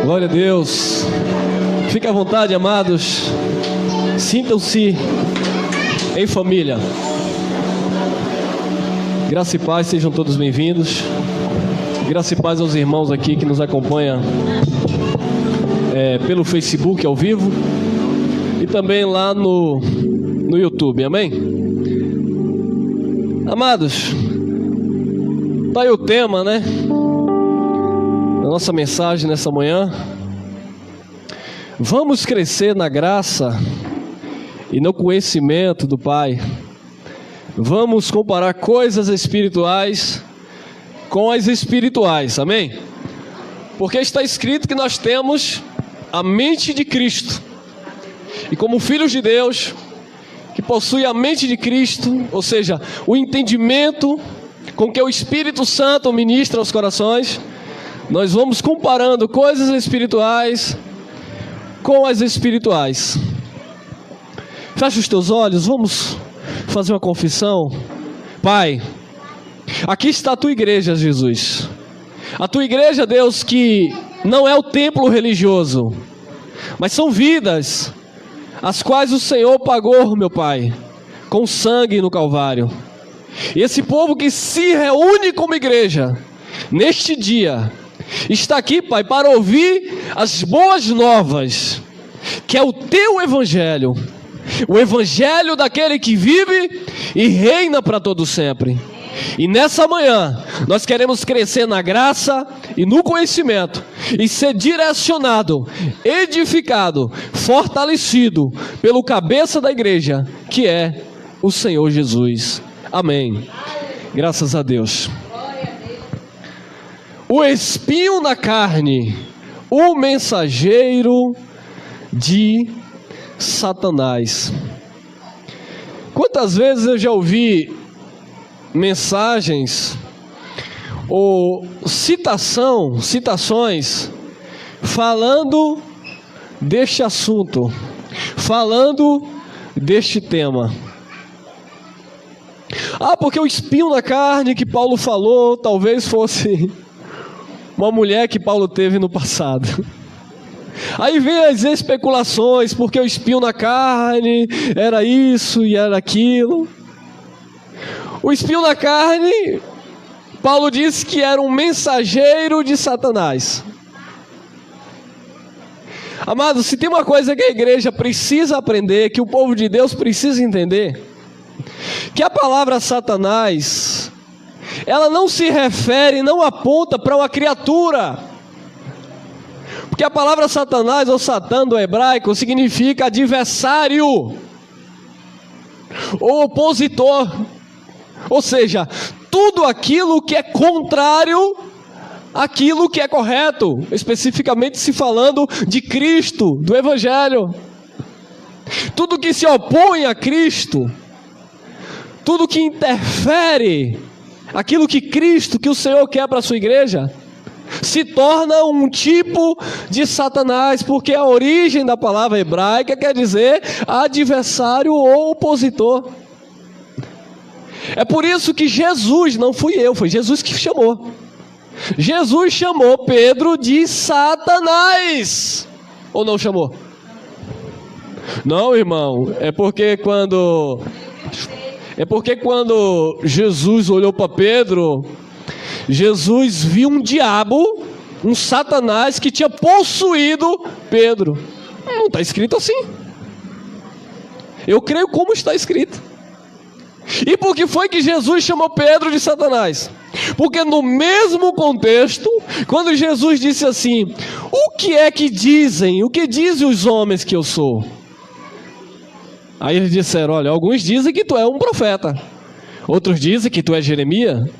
Glória a Deus. Fique à vontade, amados. Sintam-se em família. Graça e paz, sejam todos bem-vindos. Graça e paz aos irmãos aqui que nos acompanham pelo Facebook ao vivo e também lá no YouTube, amém? Amados, tá aí o tema, né? Da nossa mensagem nessa manhã. Vamos crescer na graça e no conhecimento do Pai. Vamos comparar coisas espirituais com as espirituais, amém? Porque está escrito que nós temos a mente de Cristo. E como filhos de Deus, que possui a mente de Cristo, ou seja, o entendimento com que o Espírito Santo ministra aos corações, nós vamos comparando coisas espirituais com as espirituais. Fecha os teus olhos, vamos fazer uma confissão. Pai, aqui está a tua igreja, Jesus. A tua igreja, Deus, que não é o templo religioso, mas são vidas as quais o Senhor pagou, meu Pai, com sangue no Calvário. E esse povo que se reúne como igreja neste dia está aqui, Pai, para ouvir as boas novas, que é o teu evangelho, o evangelho daquele que vive e reina para todo sempre. E nessa manhã nós queremos crescer na graça e no conhecimento e ser direcionado, edificado, fortalecido pelo cabeça da igreja, que é o Senhor Jesus. Amém. Graças a Deus. O espinho na carne, o mensageiro de Satanás. Quantas vezes eu já ouvi mensagens ou citações falando deste assunto, falando deste tema. Porque o espinho na carne que Paulo falou talvez fosse uma mulher que Paulo teve no passado. Aí vem as especulações, porque o espinho na carne era isso e era aquilo. O espinho na carne, Paulo disse que era um mensageiro de Satanás. Amados, se tem uma coisa que a igreja precisa aprender, que o povo de Deus precisa entender, que a palavra Satanás, ela não se refere, não aponta para uma criatura. Porque a palavra Satanás, ou Satã do hebraico, significa adversário, ou opositor. Ou seja, tudo aquilo que é contrário àquilo que é correto, especificamente se falando de Cristo, do Evangelho. Tudo que se opõe a Cristo, tudo que interfere aquilo que Cristo, que o Senhor quer para a sua igreja, se torna um tipo de Satanás, porque a origem da palavra hebraica quer dizer adversário ou opositor. É por isso que Jesus, não fui eu, foi Jesus que chamou. Jesus chamou Pedro de Satanás. Ou não chamou? Não, irmão, é porque quando Jesus olhou para Pedro, Jesus viu um diabo, um Satanás que tinha possuído Pedro. Não está escrito assim. Eu creio como está escrito. E por que foi que Jesus chamou Pedro de Satanás? Porque no mesmo contexto, quando Jesus disse assim: o que é que dizem? O que dizem os homens que eu sou? Aí eles disseram: olha, alguns dizem que tu é um profeta, outros dizem que tu é Jeremias.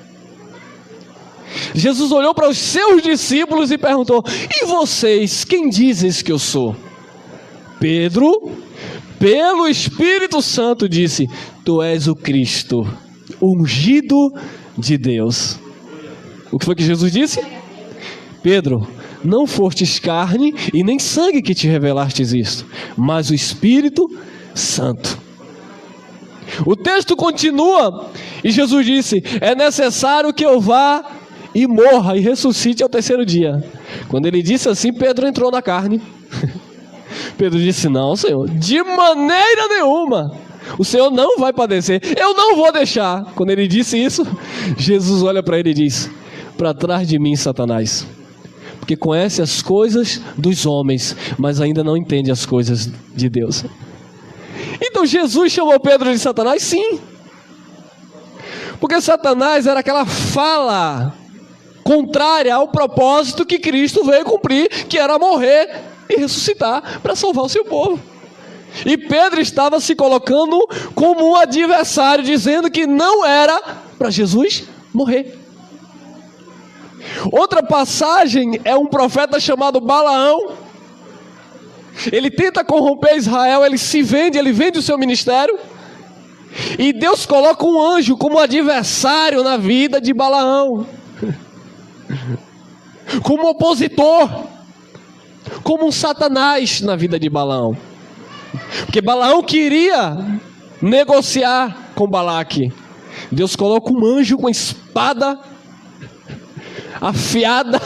Jesus olhou para os seus discípulos e perguntou: e vocês, quem dizes que eu sou? Pedro, pelo Espírito Santo, disse: tu és o Cristo, ungido de Deus. O que foi que Jesus disse? Pedro, não fostes carne e nem sangue que te revelastes isto, mas o Espírito Santo. O texto continua e Jesus disse: é necessário que eu vá e morra e ressuscite ao terceiro dia. Quando ele disse assim, Pedro entrou na carne. Pedro disse: não, Senhor, de maneira nenhuma. O Senhor não vai padecer, eu não vou deixar. Quando ele disse isso, Jesus olha para ele e diz: para trás de mim, Satanás, porque conhece as coisas dos homens, mas ainda não entende as coisas de Deus. Então Jesus chamou Pedro de Satanás? Sim, porque Satanás era aquela fala contrária ao propósito que Cristo veio cumprir, que era morrer e ressuscitar para salvar o seu povo. E Pedro estava se colocando como um adversário, dizendo que não era para Jesus morrer. Outra passagem é um profeta chamado Balaão. Ele tenta corromper Israel, ele vende o seu ministério. E Deus coloca um anjo como adversário na vida de Balaão, como opositor, como um Satanás na vida de Balaão. Porque Balaão queria negociar com Balaque. Deus coloca um anjo com espada afiada,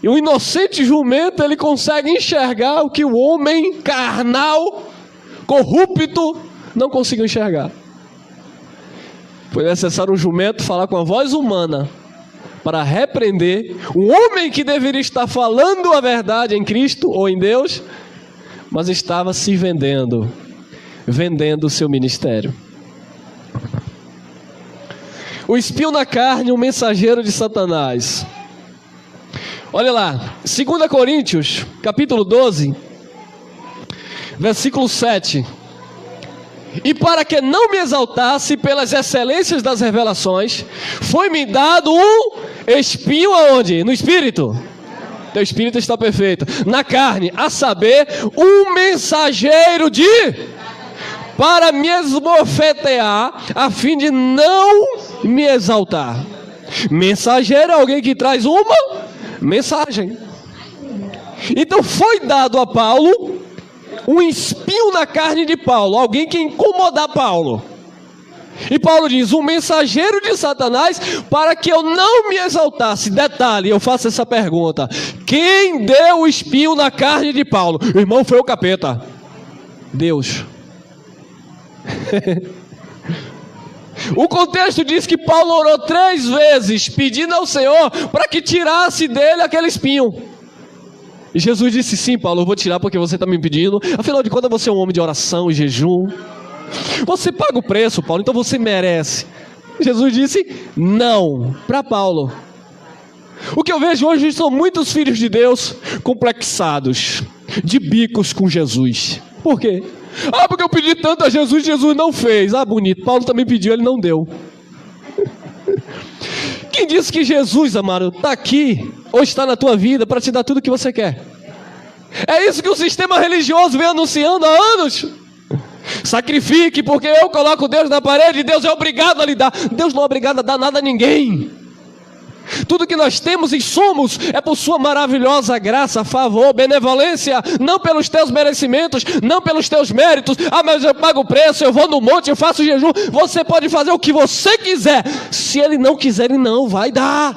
e o inocente jumento, ele consegue enxergar o que o homem carnal, corrupto, não conseguiu enxergar. Foi necessário um jumento falar com a voz humana para repreender um homem que deveria estar falando a verdade em Cristo ou em Deus, mas estava se vendendo o seu ministério. O espinho na carne, o mensageiro de Satanás. Olha lá, 2 Coríntios, capítulo 12, versículo 7. E para que não me exaltasse pelas excelências das revelações, foi-me dado um espinho aonde? No espírito. Teu espírito está perfeito. Na carne, a saber, um mensageiro para me esbofetear, a fim de não me exaltar. Mensageiro é alguém que traz uma mensagem. Então foi dado a Paulo um espinho na carne de Paulo, alguém que incomodar Paulo. E Paulo diz: um mensageiro de Satanás, para que eu não me exaltasse. Detalhe, eu faço essa pergunta: quem deu o espinho na carne de Paulo? Irmão, foi o capeta. Deus. O contexto diz que Paulo orou 3 vezes, pedindo ao Senhor para que tirasse dele aquele espinho. E Jesus disse: sim, Paulo, eu vou tirar porque você está me pedindo. Afinal de contas, você é um homem de oração e jejum. Você paga o preço, Paulo, então você merece. Jesus disse não para Paulo. O que eu vejo hoje são muitos filhos de Deus complexados, de bicos com Jesus. Por quê? Porque eu pedi tanto a Jesus, Jesus não fez. Bonito, Paulo também pediu, ele não deu. Quem disse que Jesus, amado, está aqui, ou está na tua vida, para te dar tudo o que você quer? É isso que o sistema religioso vem anunciando há anos. Sacrifique, porque eu coloco Deus na parede e Deus é obrigado a lhe dar. Deus não é obrigado a dar nada a ninguém. Tudo que nós temos e somos é por sua maravilhosa graça, favor, benevolência, não pelos teus merecimentos, não pelos teus méritos. Mas eu pago o preço, eu vou no monte, eu faço jejum. Você pode fazer o que você quiser. Se ele não quiser, ele não vai dar.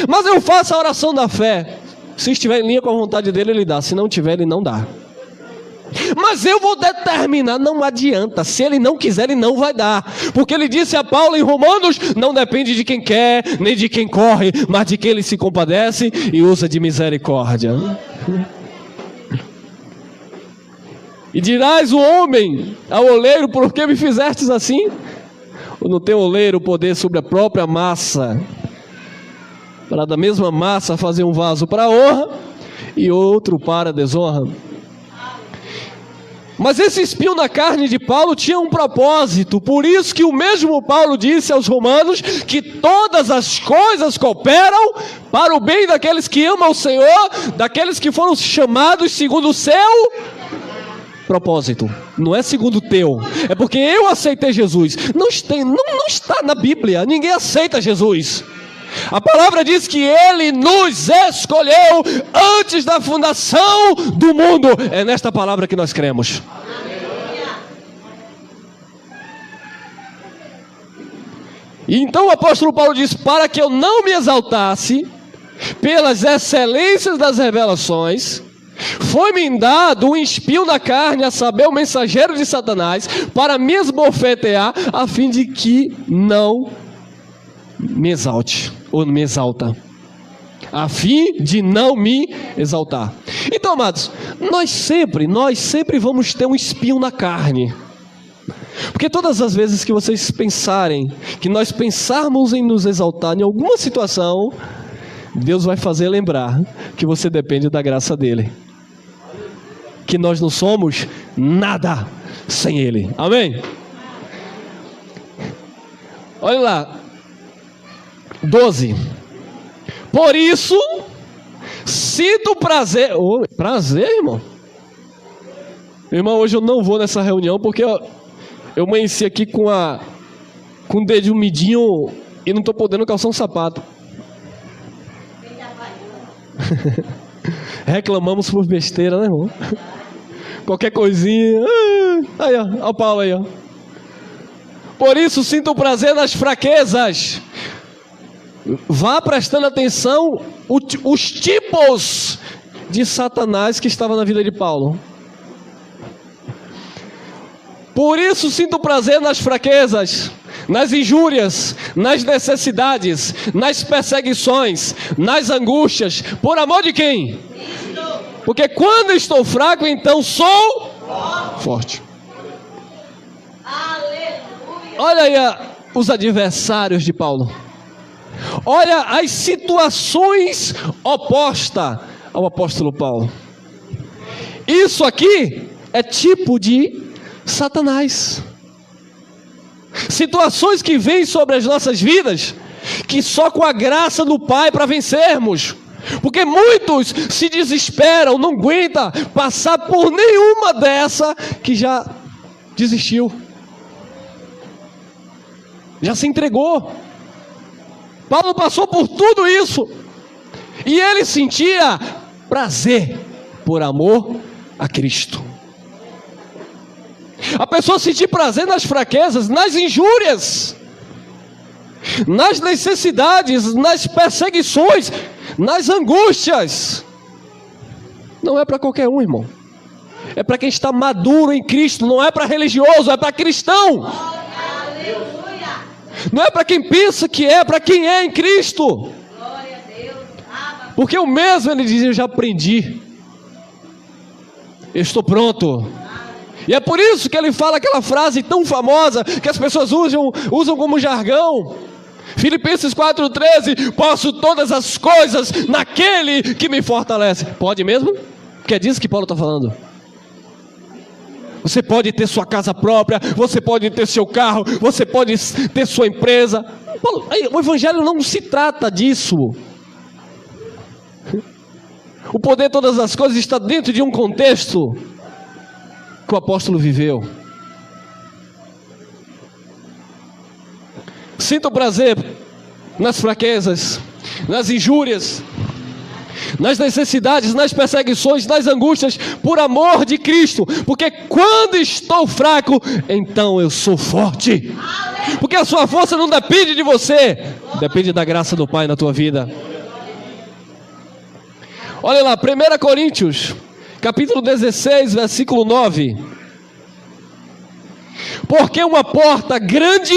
Mas eu faço a oração da fé. Se estiver em linha com a vontade dele, ele dá. Se não tiver, ele não dá. Mas eu vou determinar, não adianta. Se ele não quiser, ele não vai dar. Porque ele disse a Paulo em Romanos: não depende de quem quer, nem de quem corre, mas de quem ele se compadece e usa de misericórdia. E dirás o homem ao oleiro: por que me fizestes assim? Ou não tem oleiro poder sobre a própria massa, para da mesma massa fazer um vaso para a honra e outro para a desonra? Mas esse espinho na carne de Paulo tinha um propósito. Por isso que o mesmo Paulo disse aos romanos que todas as coisas cooperam para o bem daqueles que amam o Senhor, daqueles que foram chamados segundo o seu propósito. Não é segundo o teu. É porque eu aceitei Jesus. Não está na Bíblia. Ninguém aceita Jesus. A palavra diz que Ele nos escolheu antes da fundação do mundo. É nesta palavra que nós cremos. E então o apóstolo Paulo diz: para que eu não me exaltasse pelas excelências das revelações, foi-me dado um espinho na carne, a saber, o mensageiro de Satanás, para me esbofetear, a fim de que não me exalte, ou me exalta, a fim de não me exaltar. Então, amados, nós sempre vamos ter um espinho na carne, porque todas as vezes que vocês pensarem, que nós pensarmos em nos exaltar em alguma situação, Deus vai fazer lembrar que você depende da graça dele, que nós não somos nada sem ele. Amém? Olha lá, 12. Por isso sinto prazer. Oh, prazer, irmão? Irmão, hoje eu não vou nessa reunião porque eu amanheci aqui com o dedinho midinho e não estou podendo calçar um sapato. Reclamamos por besteira, né, irmão? Qualquer coisinha. Aí, ó, olha o Paulo aí, ó. Por isso sinto prazer nas fraquezas. Vá prestando atenção os tipos de Satanás que estavam na vida de Paulo. Por isso sinto prazer nas fraquezas, nas injúrias, nas necessidades, nas perseguições, nas angústias. Por amor de quem? Porque quando estou fraco, então sou forte. Olha aí os adversários de Paulo. Olha as situações opostas ao apóstolo Paulo. Isso aqui é tipo de Satanás. Situações que vêm sobre as nossas vidas, que só com a graça do Pai para vencermos. Porque muitos se desesperam, não aguentam passar por nenhuma dessa, que já desistiu, já se entregou. Paulo passou por tudo isso e ele sentia prazer por amor a Cristo. A pessoa sentir prazer nas fraquezas, nas injúrias, nas necessidades, nas perseguições, nas angústias. Não é para qualquer um, irmão. É para quem está maduro em Cristo. Não é para religioso, é para cristão. Não é para quem pensa que é para quem é em Cristo. Porque o mesmo ele diz: eu já aprendi, eu estou pronto. E é por isso que ele fala aquela frase tão famosa que as pessoas usam como jargão. Filipenses 4,13: posso todas as coisas naquele que me fortalece. Pode mesmo? Porque é disso que Paulo está falando. Você pode ter sua casa própria, você pode ter seu carro, você pode ter sua empresa. Paulo, o evangelho não se trata disso. O poder de todas as coisas está dentro de um contexto que o apóstolo viveu. Sinto prazer nas fraquezas, nas injúrias, nas necessidades, nas perseguições, nas angústias, por amor de Cristo. Porque quando estou fraco, então eu sou forte. Porque a sua força não depende de você, depende da graça do Pai na tua vida. Olha lá, 1 Coríntios capítulo 16, versículo 9. Porque uma porta grande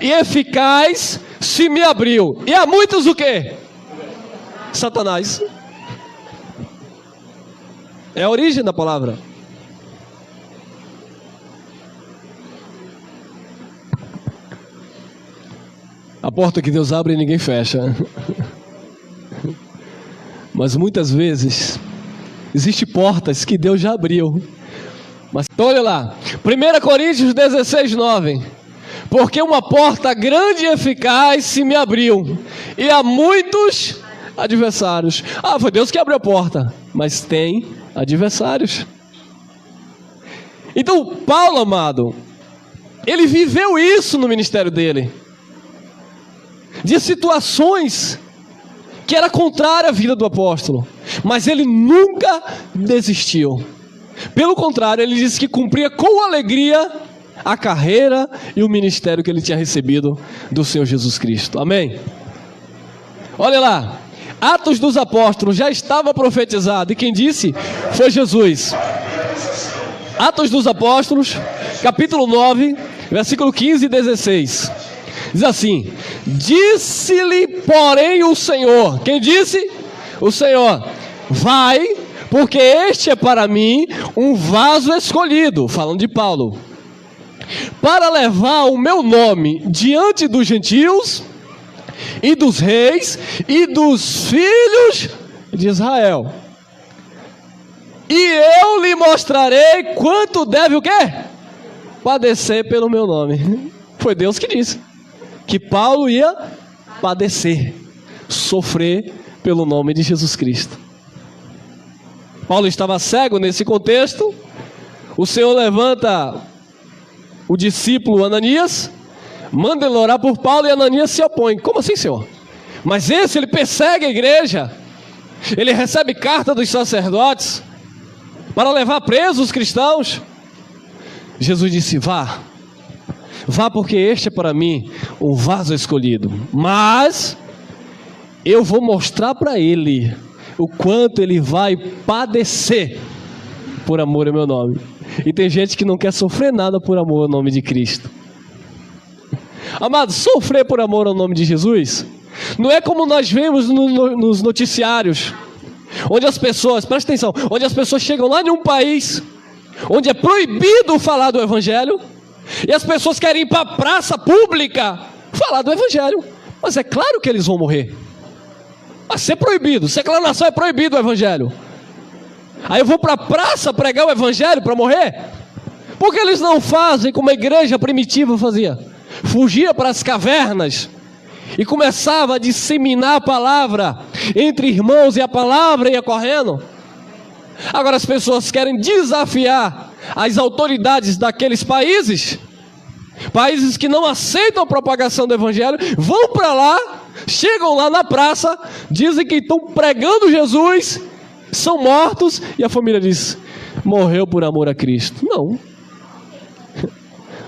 e eficaz se me abriu, e há muitos o quê? Satanás. É a origem da palavra. A porta que Deus abre ninguém fecha. Mas muitas vezes existem portas que Deus já abriu. Mas então, olha lá, 1 Coríntios 16, 9. Porque uma porta grande e eficaz se me abriu, e há muitos adversários. Foi Deus que abriu a porta, mas tem adversários. Então Paulo, amado, ele viveu isso no ministério dele, de situações que era contrária à vida do apóstolo, mas ele nunca desistiu. Pelo contrário, ele disse que cumpria com alegria a carreira e o ministério que ele tinha recebido do Senhor Jesus Cristo. Amém? Olha lá, Atos dos Apóstolos já estava profetizado, e quem disse foi Jesus. Atos dos Apóstolos, capítulo 9, versículo 15 e 16. Diz assim: disse-lhe, porém, o Senhor. Quem disse? O Senhor. Vai, porque este é para mim um vaso escolhido, falando de Paulo, para levar o meu nome diante dos gentios e dos reis e dos filhos de Israel. E eu lhe mostrarei quanto deve o quê? Padecer pelo meu nome. Foi Deus que disse que Paulo ia padecer, sofrer pelo nome de Jesus Cristo. Paulo estava cego nesse contexto. O Senhor levanta o discípulo Ananias, manda ele orar por Paulo, e Ananias se opõe. Como assim, Senhor? Mas ele persegue a igreja, ele recebe carta dos sacerdotes para levar presos os cristãos. Jesus disse: vá, porque este é para mim um vaso escolhido, mas eu vou mostrar para ele o quanto ele vai padecer por amor ao meu nome. E tem gente que não quer sofrer nada por amor ao nome de Cristo. Amados, sofrer por amor ao nome de Jesus não é como nós vemos nos noticiários, onde as pessoas, presta atenção, onde as pessoas chegam lá em um país onde é proibido falar do Evangelho, e as pessoas querem ir para a praça pública falar do Evangelho. Mas é claro que eles vão morrer. Vai ser proibido, declaração é proibido o Evangelho. Aí eu vou para a praça pregar o Evangelho para morrer? Por que eles não fazem como a igreja primitiva fazia? Fugia para as cavernas e começava a disseminar a palavra entre irmãos, e a palavra ia correndo. Agora as pessoas querem desafiar as autoridades daqueles países que não aceitam a propagação do Evangelho, vão para lá, chegam lá na praça, dizem que estão pregando Jesus, são mortos, e a família diz: morreu por amor a Cristo. Não.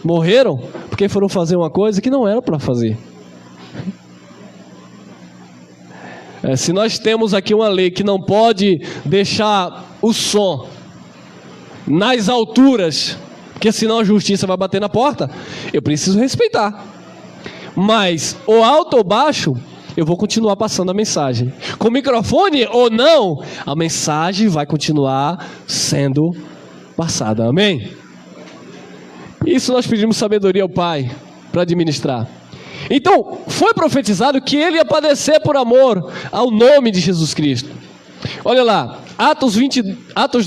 Morreram porque foram fazer uma coisa que não era para fazer. Se nós temos aqui uma lei que não pode deixar o som nas alturas, porque senão a justiça vai bater na porta, eu preciso respeitar. Mas ou alto ou baixo, eu vou continuar passando a mensagem. Com microfone ou não, a mensagem vai continuar sendo passada. Amém? Isso nós pedimos sabedoria ao Pai para administrar. Então, foi profetizado que ele ia padecer por amor ao nome de Jesus Cristo. Olha lá, Atos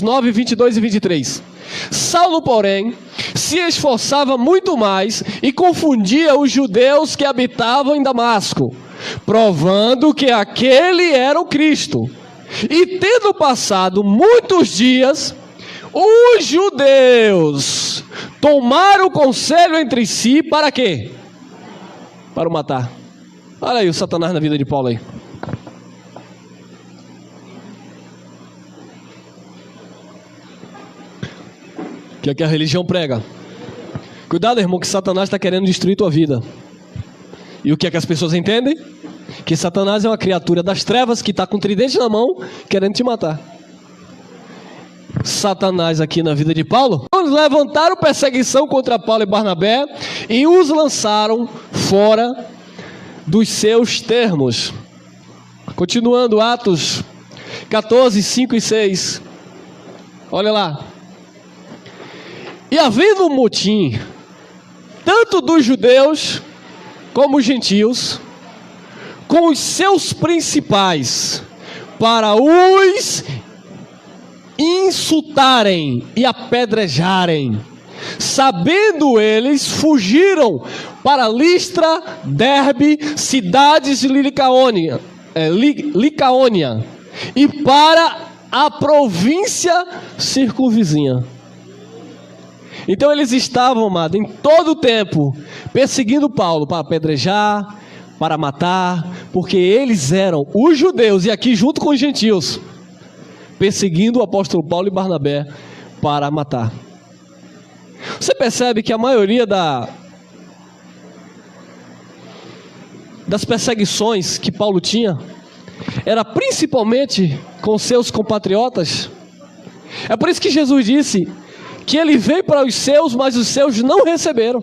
9, 22 e 23. Saulo, porém, se esforçava muito mais e confundia os judeus que habitavam em Damasco, provando que aquele era o Cristo. E tendo passado muitos dias, os judeus tomaram conselho entre si para quê? Para o matar. Olha aí o Satanás na vida de Paulo aí. O que é que a religião prega? Cuidado, irmão, que Satanás está querendo destruir tua vida. E o que é que as pessoas entendem? Que Satanás é uma criatura das trevas que está com um tridente na mão, querendo te matar. Satanás aqui na vida de Paulo, levantaram perseguição contra Paulo e Barnabé e os lançaram fora dos seus termos. Continuando, Atos 14, 5 e 6. Olha lá. E havendo um motim, tanto dos judeus como os gentios, com os seus principais, para os insultarem e apedrejarem. Sabendo eles, fugiram para Listra, Derbe, cidades de Licaônia, e para a província circunvizinha. Então eles estavam, amado, em todo o tempo perseguindo Paulo para apedrejar, para matar, porque eles eram os judeus, e aqui junto com os gentios, perseguindo o apóstolo Paulo e Barnabé para matar. Você percebe que a maioria das perseguições que Paulo tinha era principalmente com seus compatriotas? É por isso que Jesus disse que ele veio para os seus, mas os seus não receberam.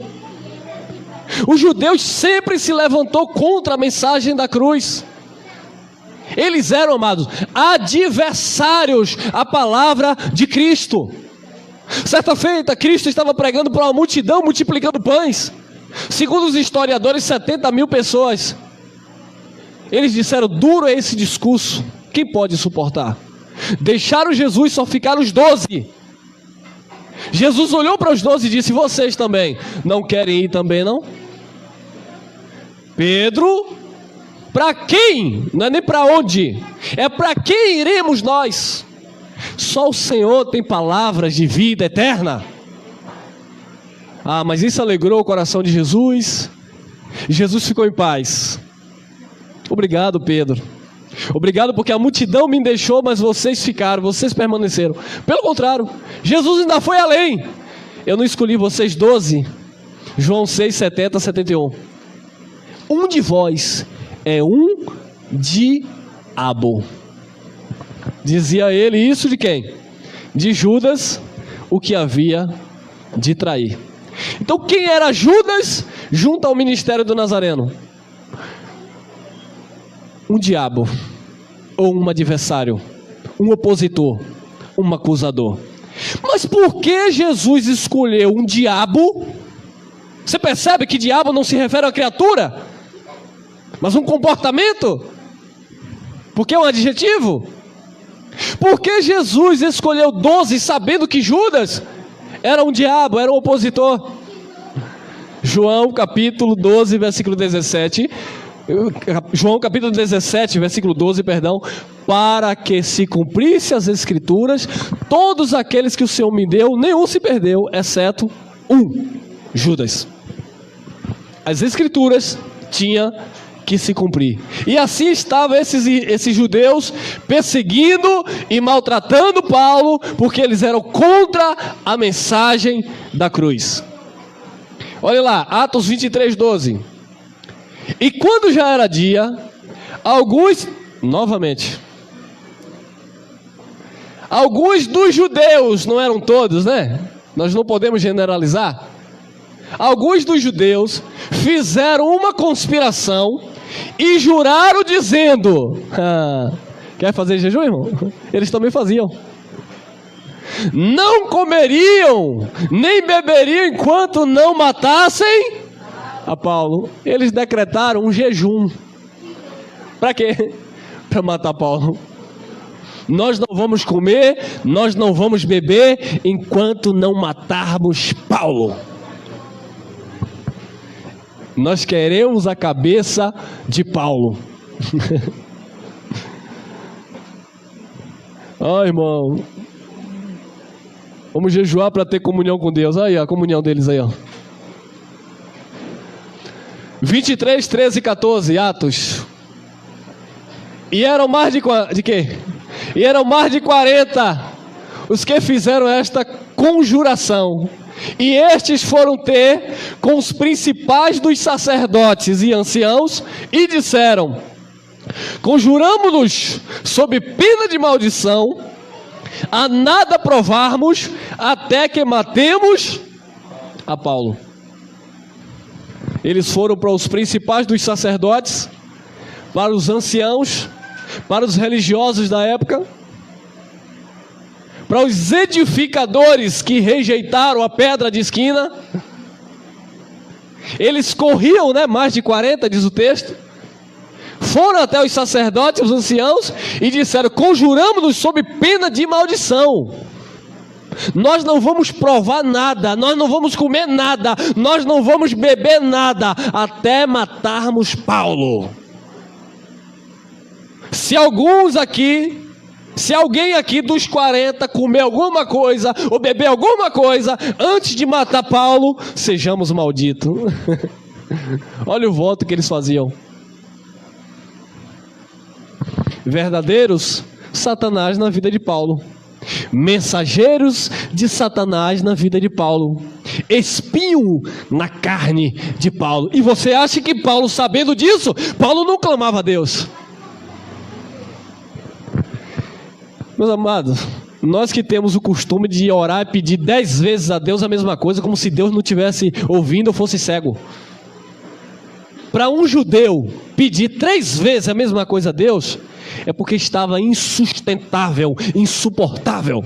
Os judeus sempre se levantou contra a mensagem da cruz. Eles eram, amados, adversários à palavra de Cristo. Certa feita, Cristo estava pregando para uma multidão, multiplicando pães. Segundo os historiadores, 70 mil pessoas. Eles disseram: duro é esse discurso, quem pode suportar? Deixaram Jesus, só ficaram os 12. Jesus olhou para os 12 e disse: vocês também não querem ir também, não? Pedro, para quem? Não é nem para onde, é para quem iremos nós? Só o Senhor tem palavras de vida eterna. Ah, mas isso alegrou o coração de Jesus. Jesus ficou em paz. Obrigado, Pedro. Obrigado porque a multidão me deixou, mas vocês ficaram, vocês permaneceram. Pelo contrário, Jesus ainda foi além. Eu não escolhi vocês 12. João 6, 70, 71. Um de vós é um diabo. Dizia ele isso de quem? De Judas, o que havia de trair. Então quem era Judas junto ao ministério do Nazareno? Um diabo, ou um adversário, um opositor, um acusador. Mas por que Jesus escolheu um diabo? Você percebe que diabo não se refere a criatura, mas um comportamento? Porque é um adjetivo. Por que Jesus escolheu 12 sabendo que Judas era um diabo, era um opositor? João capítulo 12, versículo 17. João capítulo 17, versículo 12, perdão. Para que se cumprisse as escrituras, todos aqueles que o Senhor me deu, nenhum se perdeu, exceto um, Judas. As escrituras tinham que se cumprir. E assim estavam esses judeus perseguindo e maltratando Paulo, porque eles eram contra a mensagem da cruz. Olha lá, Atos 23, 12. E quando já era dia, alguns dos judeus, não eram todos, né? Nós não podemos generalizar. Alguns dos judeus fizeram uma conspiração e juraram dizendo: quer fazer jejum, irmão? Eles também faziam. Não comeriam, nem beberiam enquanto não matassem a Paulo. Eles decretaram um jejum. Para quê? Para matar Paulo. Nós não vamos comer, nós não vamos beber enquanto não matarmos Paulo. Nós queremos a cabeça de Paulo. Ó, irmão, vamos jejuar para ter comunhão com Deus. Aí, a comunhão deles aí, ó. 23, 13 e 14, Atos. E eram mais de quê? E eram mais de 40 os que fizeram esta conjuração. E estes foram ter com os principais dos sacerdotes e anciãos e disseram: conjuramo-nos sob pena de maldição a nada provarmos até que matemos a Paulo. Eles foram para os principais dos sacerdotes, para os anciãos, para os religiosos da época, para os edificadores que rejeitaram a pedra de esquina. Eles corriam, né? Mais de 40, diz o texto. Foram até os sacerdotes, os anciãos, e disseram: conjuramos-nos sob pena de maldição. Nós não vamos provar nada, nós não vamos comer nada, nós não vamos beber nada, até matarmos Paulo. Se alguém aqui dos 40 comer alguma coisa ou beber alguma coisa antes de matar Paulo, sejamos malditos. Olha o voto que eles faziam. Verdadeiros Satanás na vida de Paulo, mensageiros de Satanás na vida de Paulo. espinho na carne de Paulo. E você acha que Paulo, sabendo disso, Paulo não clamava a Deus? Meus amados, nós que temos o costume de orar e pedir 10 vezes a Deus a mesma coisa, como se Deus não estivesse ouvindo ou fosse cego. Para um judeu pedir 3 vezes a mesma coisa a Deus, é porque estava insustentável, insuportável.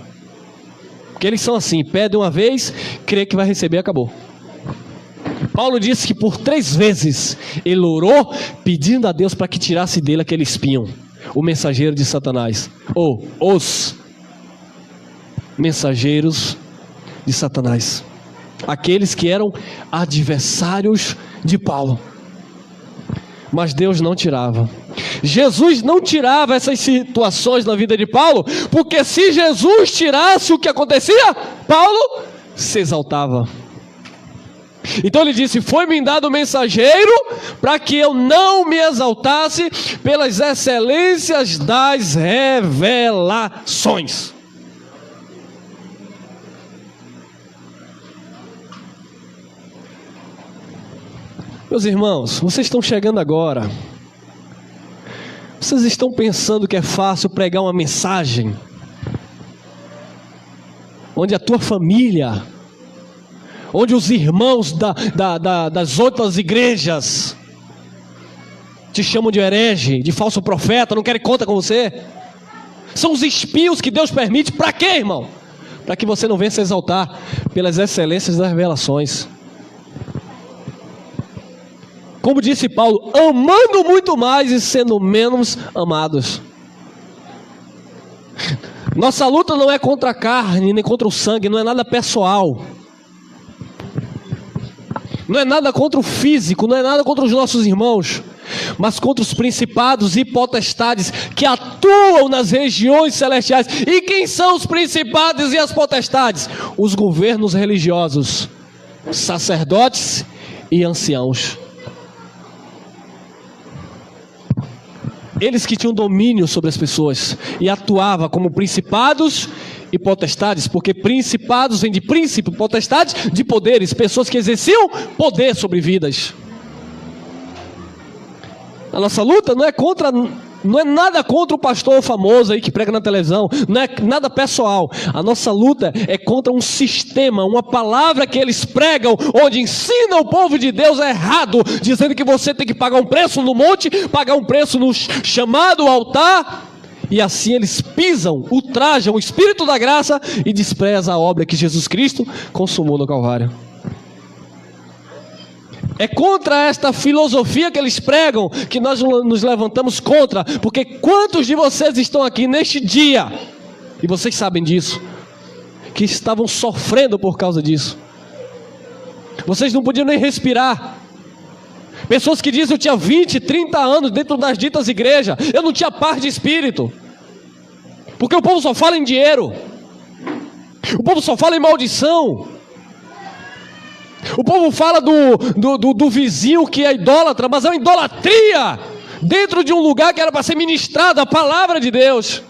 Porque eles são assim, pedem uma vez, crê que vai receber, acabou. Paulo disse que por 3 vezes ele orou pedindo a Deus para que tirasse dele aquele espinho, o mensageiro de Satanás, ou os mensageiros de Satanás, aqueles que eram adversários de Paulo. Mas Deus não tirava. Jesus não tirava essas situações na vida de Paulo, porque se Jesus tirasse, o que acontecia? Paulo se exaltava. Então ele disse: foi-me dado mensageiro para que eu não me exaltasse pelas excelências das revelações. Meus irmãos, vocês estão chegando agora. Vocês estão pensando que é fácil pregar uma mensagem onde a tua família, onde os irmãos das outras igrejas te chamam de herege, de falso profeta, não querem conta com você? São os espinhos que Deus permite. Para quê, irmão? Para que você não venha se exaltar pelas excelências das revelações. Como disse Paulo, amando muito mais e sendo menos amados. Nossa luta não é contra a carne, nem contra o sangue, não é nada pessoal. Não é nada contra o físico, não é nada contra os nossos irmãos, mas contra os principados e potestades que atuam nas regiões celestiais. E quem são os principados e as potestades? Os governos religiosos, sacerdotes e anciãos. Eles que tinham domínio sobre as pessoas e atuavam como principados e potestades, porque principados vem de príncipe, potestades de poderes, pessoas que exerciam poder sobre vidas. A nossa luta não é nada contra o pastor famoso aí que prega na televisão, não é nada pessoal. A nossa luta é contra um sistema, uma palavra que eles pregam, onde ensinam o povo de Deus errado, dizendo que você tem que pagar um preço no monte, pagar um preço no chamado altar, e assim eles pisam, ultrajam o Espírito da graça e desprezam a obra que Jesus Cristo consumou no Calvário. É contra esta filosofia que eles pregam que nós nos levantamos contra, porque quantos de vocês estão aqui neste dia, e vocês sabem disso, que estavam sofrendo por causa disso? Vocês não podiam nem respirar. Pessoas que dizem: eu tinha 20, 30 anos dentro das ditas igrejas, eu não tinha paz de espírito, porque o povo só fala em dinheiro, o povo só fala em maldição. O povo fala do vizinho que é idólatra, mas é uma idolatria dentro de um lugar que era para ser ministrada a palavra de Deus.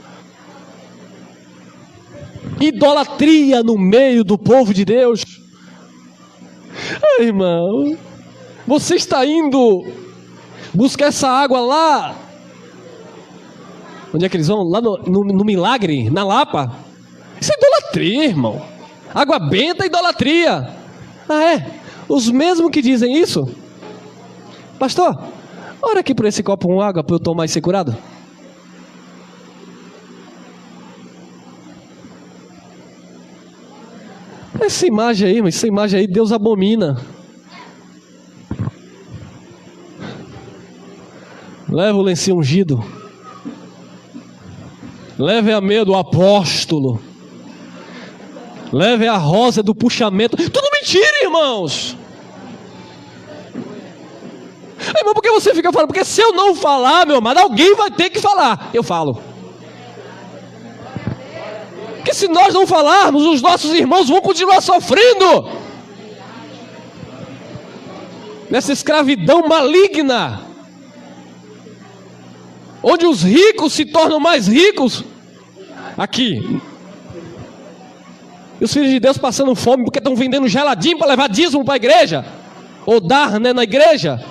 Idolatria no meio do povo de Deus. Ai, irmão, você está indo buscar essa água lá. Onde é que eles vão? Lá no Milagre, na Lapa. Isso é idolatria, irmão. Água benta é idolatria. Ah, é? Os mesmos que dizem isso? Pastor, ora aqui por esse copo com água para eu tomar e ser curado. Essa imagem aí, Deus abomina. Leva o lencinho ungido. Leve a meia do apóstolo. Leve a rosa do puxamento. Tudo mentira, irmãos. Irmão, por que você fica falando? Porque se eu não falar, meu amado, alguém vai ter que falar. Eu falo. Porque se nós não falarmos, os nossos irmãos vão continuar sofrendo nessa escravidão maligna, onde os ricos se tornam mais ricos. Aqui E os filhos de Deus passando fome porque estão vendendo geladinho para levar dízimo para a igreja. Ou dar, né, na igreja.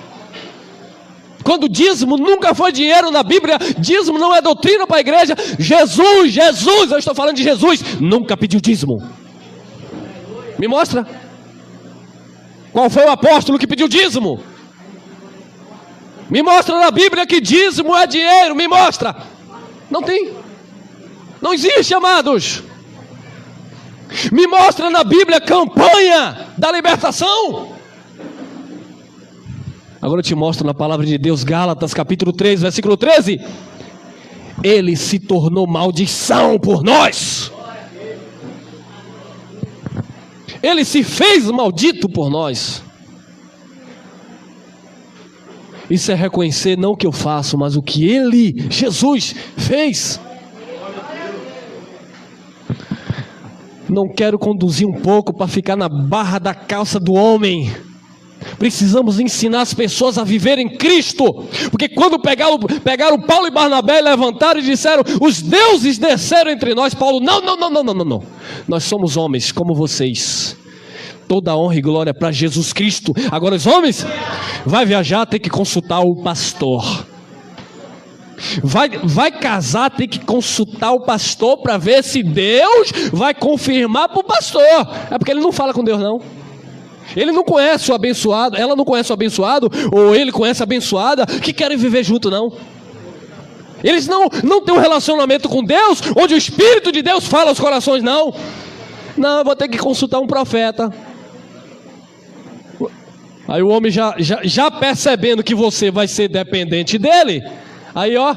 Quando dízimo nunca foi dinheiro na Bíblia. Dízimo não é doutrina para a igreja. Jesus, eu estou falando de Jesus, nunca pediu dízimo. Me mostra. Qual foi o apóstolo que pediu dízimo? Me mostra na Bíblia que dízimo é dinheiro. Me mostra. Não tem. Não existe, amados. Me mostra na Bíblia campanha da libertação. Agora eu te mostro na palavra de Deus, Gálatas capítulo 3, versículo 13. Ele se tornou maldição por nós. Ele se fez maldito por nós. Isso é reconhecer não o que eu faço, mas o que Ele, Jesus, fez. Não quero conduzir um pouco para ficar na barra da calça do homem. Precisamos ensinar as pessoas a viverem Cristo. Porque quando pegaram Paulo e Barnabé, levantaram e disseram: os deuses desceram entre nós. Paulo, não. Nós somos homens como vocês. Toda honra e glória para Jesus Cristo. Agora os homens, vai viajar, tem que consultar o pastor. Vai casar, tem que consultar o pastor para ver se Deus vai confirmar para o pastor. É porque ele não fala com Deus, não. Ele não conhece o abençoado, ela não conhece o abençoado, ou ele conhece a abençoada, que querem viver junto, não. Eles não têm um relacionamento com Deus, onde o Espírito de Deus fala aos corações, não. Não, eu vou ter que consultar um profeta. Aí o homem já percebendo que você vai ser dependente dele, aí ó,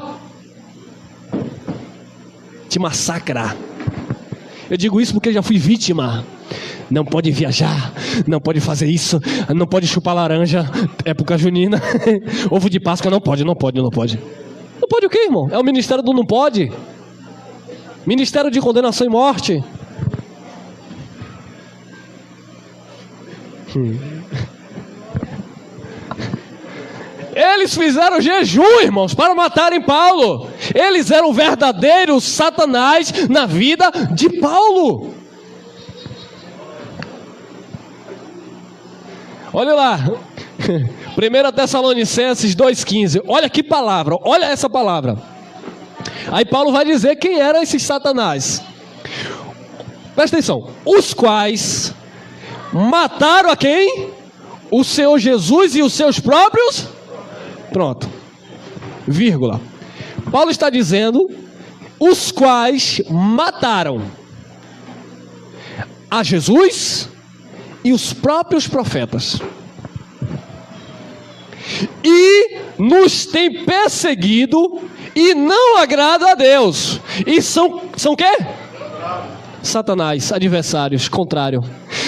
te massacrar. Eu digo isso porque eu já fui vítima. Não pode viajar, não pode fazer isso, não pode chupar laranja, época junina, ovo de Páscoa, não pode. Não pode o quê, irmão? É o ministério do não pode. Ministério de condenação e morte. Eles fizeram jejum, irmãos, para matarem Paulo. Eles eram verdadeiros Satanás na vida de Paulo. Olha lá, 1 Tessalonicenses 2,15. Olha que palavra, olha essa palavra. Aí Paulo vai dizer quem eram esses Satanás. Presta atenção. Os quais mataram a quem? O Senhor Jesus e os seus próprios. Pronto, vírgula. Paulo está dizendo: os quais mataram a Jesus e os próprios profetas, e nos tem perseguido e não agrada a Deus. E são o quê? Satanás, adversários, contrário.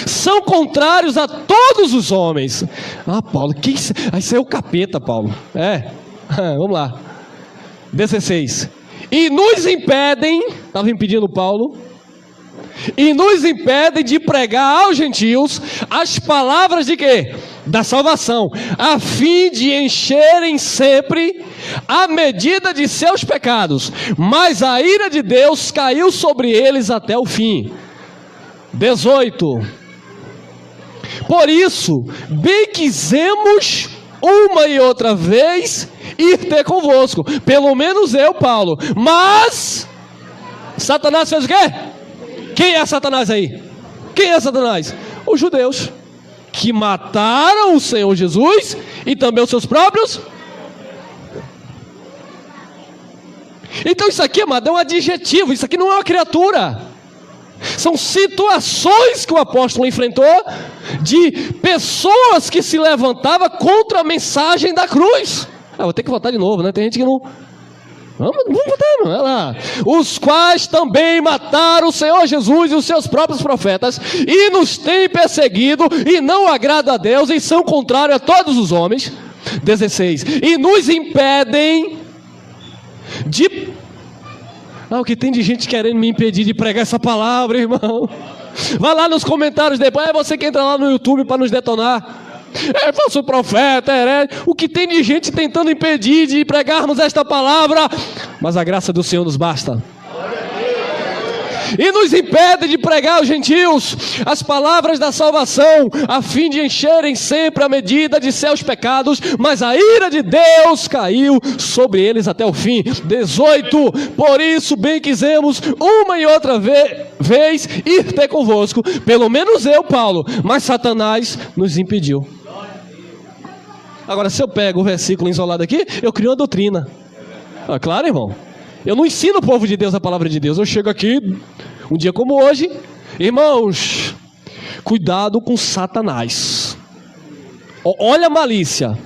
São contrários a todos os homens. Ah, Paulo, isso é o capeta, Paulo. Vamos lá. 16. E nos impedem, estava impedindo Paulo, e nos impedem de pregar aos gentios as palavras de quê? Da salvação, a fim de encherem sempre a medida de seus pecados. Mas a ira de Deus caiu sobre eles até o fim. 18. Por isso, bem quisemos uma e outra vez ir ter convosco, pelo menos eu, Paulo. Mas Satanás fez o quê? Quem é Satanás aí? Quem é Satanás? Os judeus, que mataram o Senhor Jesus e também os seus próprios. Então isso aqui, amado, é um adjetivo. Isso aqui não é uma criatura. São situações que o apóstolo enfrentou, de pessoas que se levantavam contra a mensagem da cruz. Vou ter que votar de novo, né? Tem gente que não... Vamos votar, olha lá. Os quais também mataram o Senhor Jesus e os seus próprios profetas, e nos têm perseguido, e não agrada a Deus, e são contrários a todos os homens. 16. E nos impedem de... o que tem de gente querendo me impedir de pregar essa palavra, irmão. Vai lá nos comentários depois. É você que entra lá no YouTube para nos detonar. É falso profeta, o que tem de gente tentando impedir de pregarmos esta palavra. Mas a graça do Senhor nos basta. e nos impede de pregar aos gentios as palavras da salvação, a fim de encherem sempre a medida de seus pecados, mas a ira de Deus caiu sobre eles até o fim. 18. Por isso bem quisemos uma e outra vez ir ter convosco, pelo menos eu, Paulo, mas Satanás nos impediu. Agora, se eu pego o versículo isolado aqui, eu crio uma doutrina. Claro, irmão, eu não ensino o povo de Deus a palavra de Deus. Eu chego aqui um dia como hoje, irmãos, cuidado com Satanás. Olha a malícia.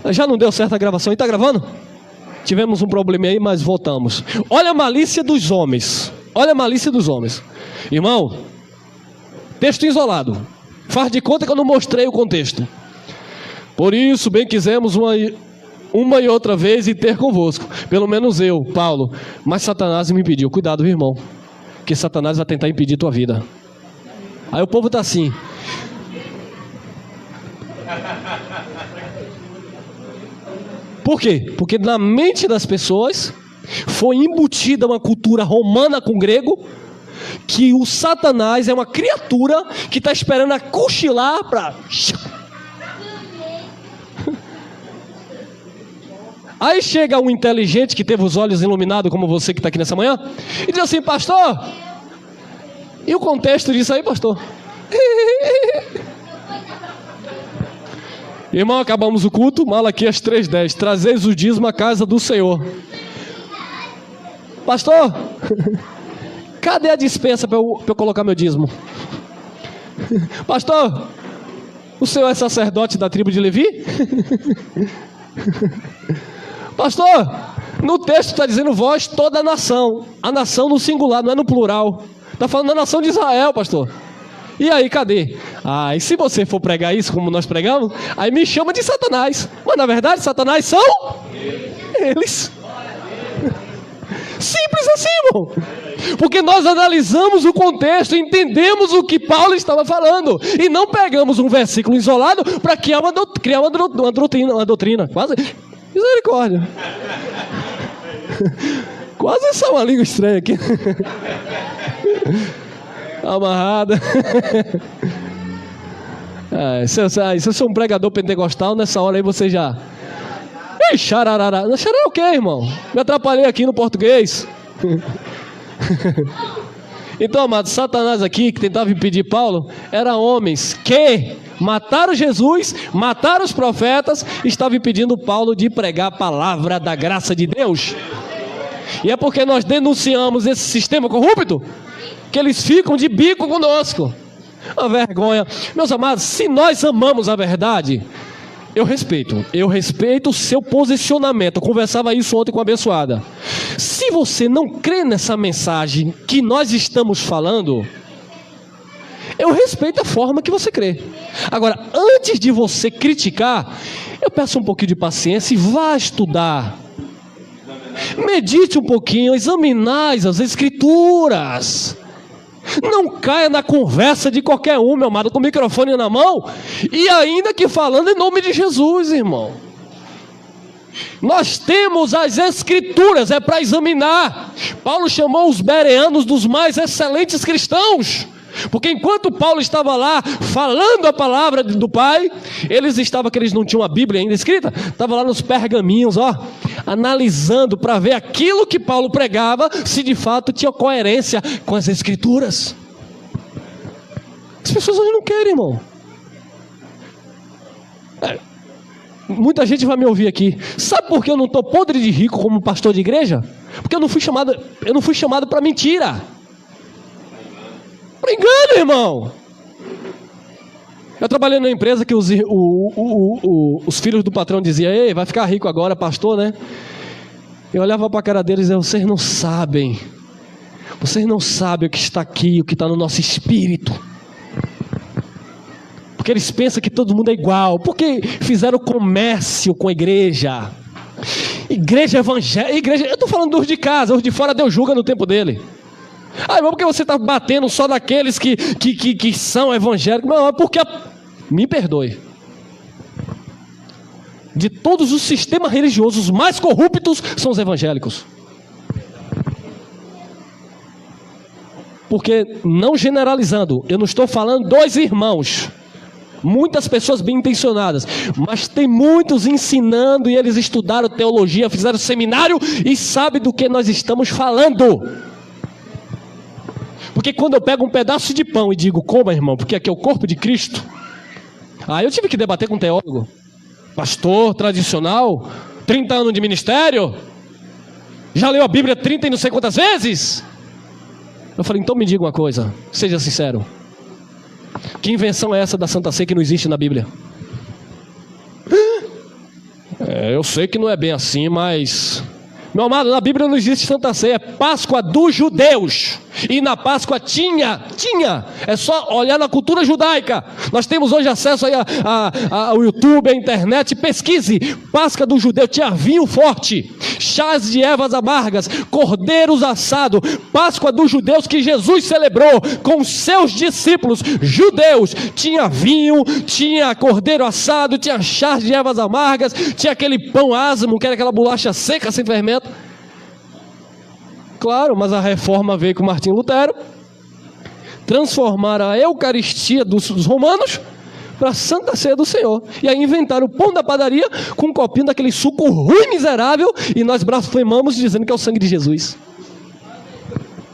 Já não deu certo a gravação? E está gravando? Tivemos um problema aí, mas voltamos. Olha a malícia dos homens. Olha a malícia dos homens. Irmão, texto isolado. Faz de conta que eu não mostrei o contexto. Por isso bem quisemos uma e outra vez ir ter convosco, pelo menos eu, Paulo, mas Satanás me impediu. Cuidado, meu irmão, que Satanás vai tentar impedir tua vida. Aí o povo está assim. Por quê? Porque na mente das pessoas foi embutida uma cultura romana com grego, que o Satanás é uma criatura que está esperando a cochilar para... Aí chega um inteligente que teve os olhos iluminados, como você que está aqui nessa manhã, e diz assim: pastor, e o contexto disso aí, pastor? Irmão, acabamos o culto, Malaquias 3:10, trazeis o dízimo à casa do Senhor. Pastor, cadê a dispensa para eu colocar meu dízimo? Pastor, o senhor é sacerdote da tribo de Levi? Pastor, no texto está dizendo vós, toda a nação no singular, não é no plural. Está falando da nação de Israel, pastor. E aí, cadê? E se você for pregar isso como nós pregamos, aí me chama de Satanás. Mas na verdade, Satanás são eles. Simples assim, irmão. Porque nós analisamos o contexto, entendemos o que Paulo estava falando, e não pegamos um versículo isolado para criar uma doutrina. Quase... Misericórdia. Quase só uma língua estranha aqui. Amarrada. Se eu sou um pregador pentecostal, nessa hora aí você já... Ih, xararara. Xarará é o quê, irmão? Me atrapalhei aqui no português. Então, amado, Satanás aqui, que tentava impedir Paulo, eram homens que mataram Jesus, mataram os profetas, estavam impedindo Paulo de pregar a palavra da graça de Deus. E é porque nós denunciamos esse sistema corrupto que eles ficam de bico conosco. Uma vergonha. Meus amados, se nós amamos a verdade, eu respeito o seu posicionamento. Eu conversava isso ontem com a abençoada. Se você não crê nessa mensagem que nós estamos falando, eu respeito a forma que você crê. Agora, antes de você criticar, eu peço um pouquinho de paciência e vá estudar. Medite um pouquinho, examinai as escrituras. Não caia na conversa de qualquer um, meu amado, com o microfone na mão, e ainda que falando em nome de Jesus, irmão. Nós temos as escrituras, é para examinar. Paulo chamou os bereanos dos mais excelentes cristãos, porque enquanto Paulo estava lá falando a palavra do Pai, eles não tinham a Bíblia ainda escrita, estavam lá nos pergaminhos, analisando para ver aquilo que Paulo pregava, se de fato tinha coerência com as escrituras. As pessoas hoje não querem, irmão. Muita gente vai me ouvir aqui. Sabe por que eu não estou podre de rico como pastor de igreja? Porque eu não fui chamado para mentira. Para engano, irmão. Eu trabalhei numa empresa que os filhos do patrão diziam: ei, vai ficar rico agora, pastor, né? Eu olhava para a cara deles e dizia: vocês não sabem o que está aqui, o que está no nosso espírito. Porque eles pensam que todo mundo é igual, porque fizeram comércio com a igreja. Igreja evangélica, eu estou falando dos de casa, os de fora Deus julga no tempo dele. Irmão, porque você está batendo só naqueles que são evangélicos? Não, é porque, me perdoe, de todos os sistemas religiosos, os mais corruptos são os evangélicos. Porque, não generalizando, eu não estou falando dos irmãos, muitas pessoas bem intencionadas, mas tem muitos ensinando, e eles estudaram teologia, fizeram seminário e sabem do que nós estamos falando. Porque quando eu pego um pedaço de pão e digo, coma, irmão, porque aqui é o corpo de Cristo, eu tive que debater com um teólogo, pastor tradicional, 30 anos de ministério, já leu a Bíblia 30 e não sei quantas vezes. Eu falei, então me diga uma coisa, seja sincero, que invenção é essa da Santa Ceia que não existe na Bíblia? Eu sei que não é bem assim, mas... Meu amado, na Bíblia não existe Santa Ceia, é Páscoa dos judeus. E na Páscoa tinha, é só olhar na cultura judaica. Nós temos hoje acesso aí ao YouTube, à internet, pesquise. Páscoa do judeu, tinha vinho forte, chás de ervas amargas, cordeiros assados. Páscoa dos judeus que Jesus celebrou com seus discípulos judeus. Tinha vinho, tinha cordeiro assado, tinha chás de ervas amargas, tinha aquele pão asmo, que era aquela bolacha seca sem fermento. Claro, mas a reforma veio com Martim Lutero, transformaram a Eucaristia dos romanos para a Santa Ceia do Senhor, e aí inventaram o pão da padaria com um copinho daquele suco ruim, miserável, e nós blasfemamos dizendo que é o sangue de Jesus.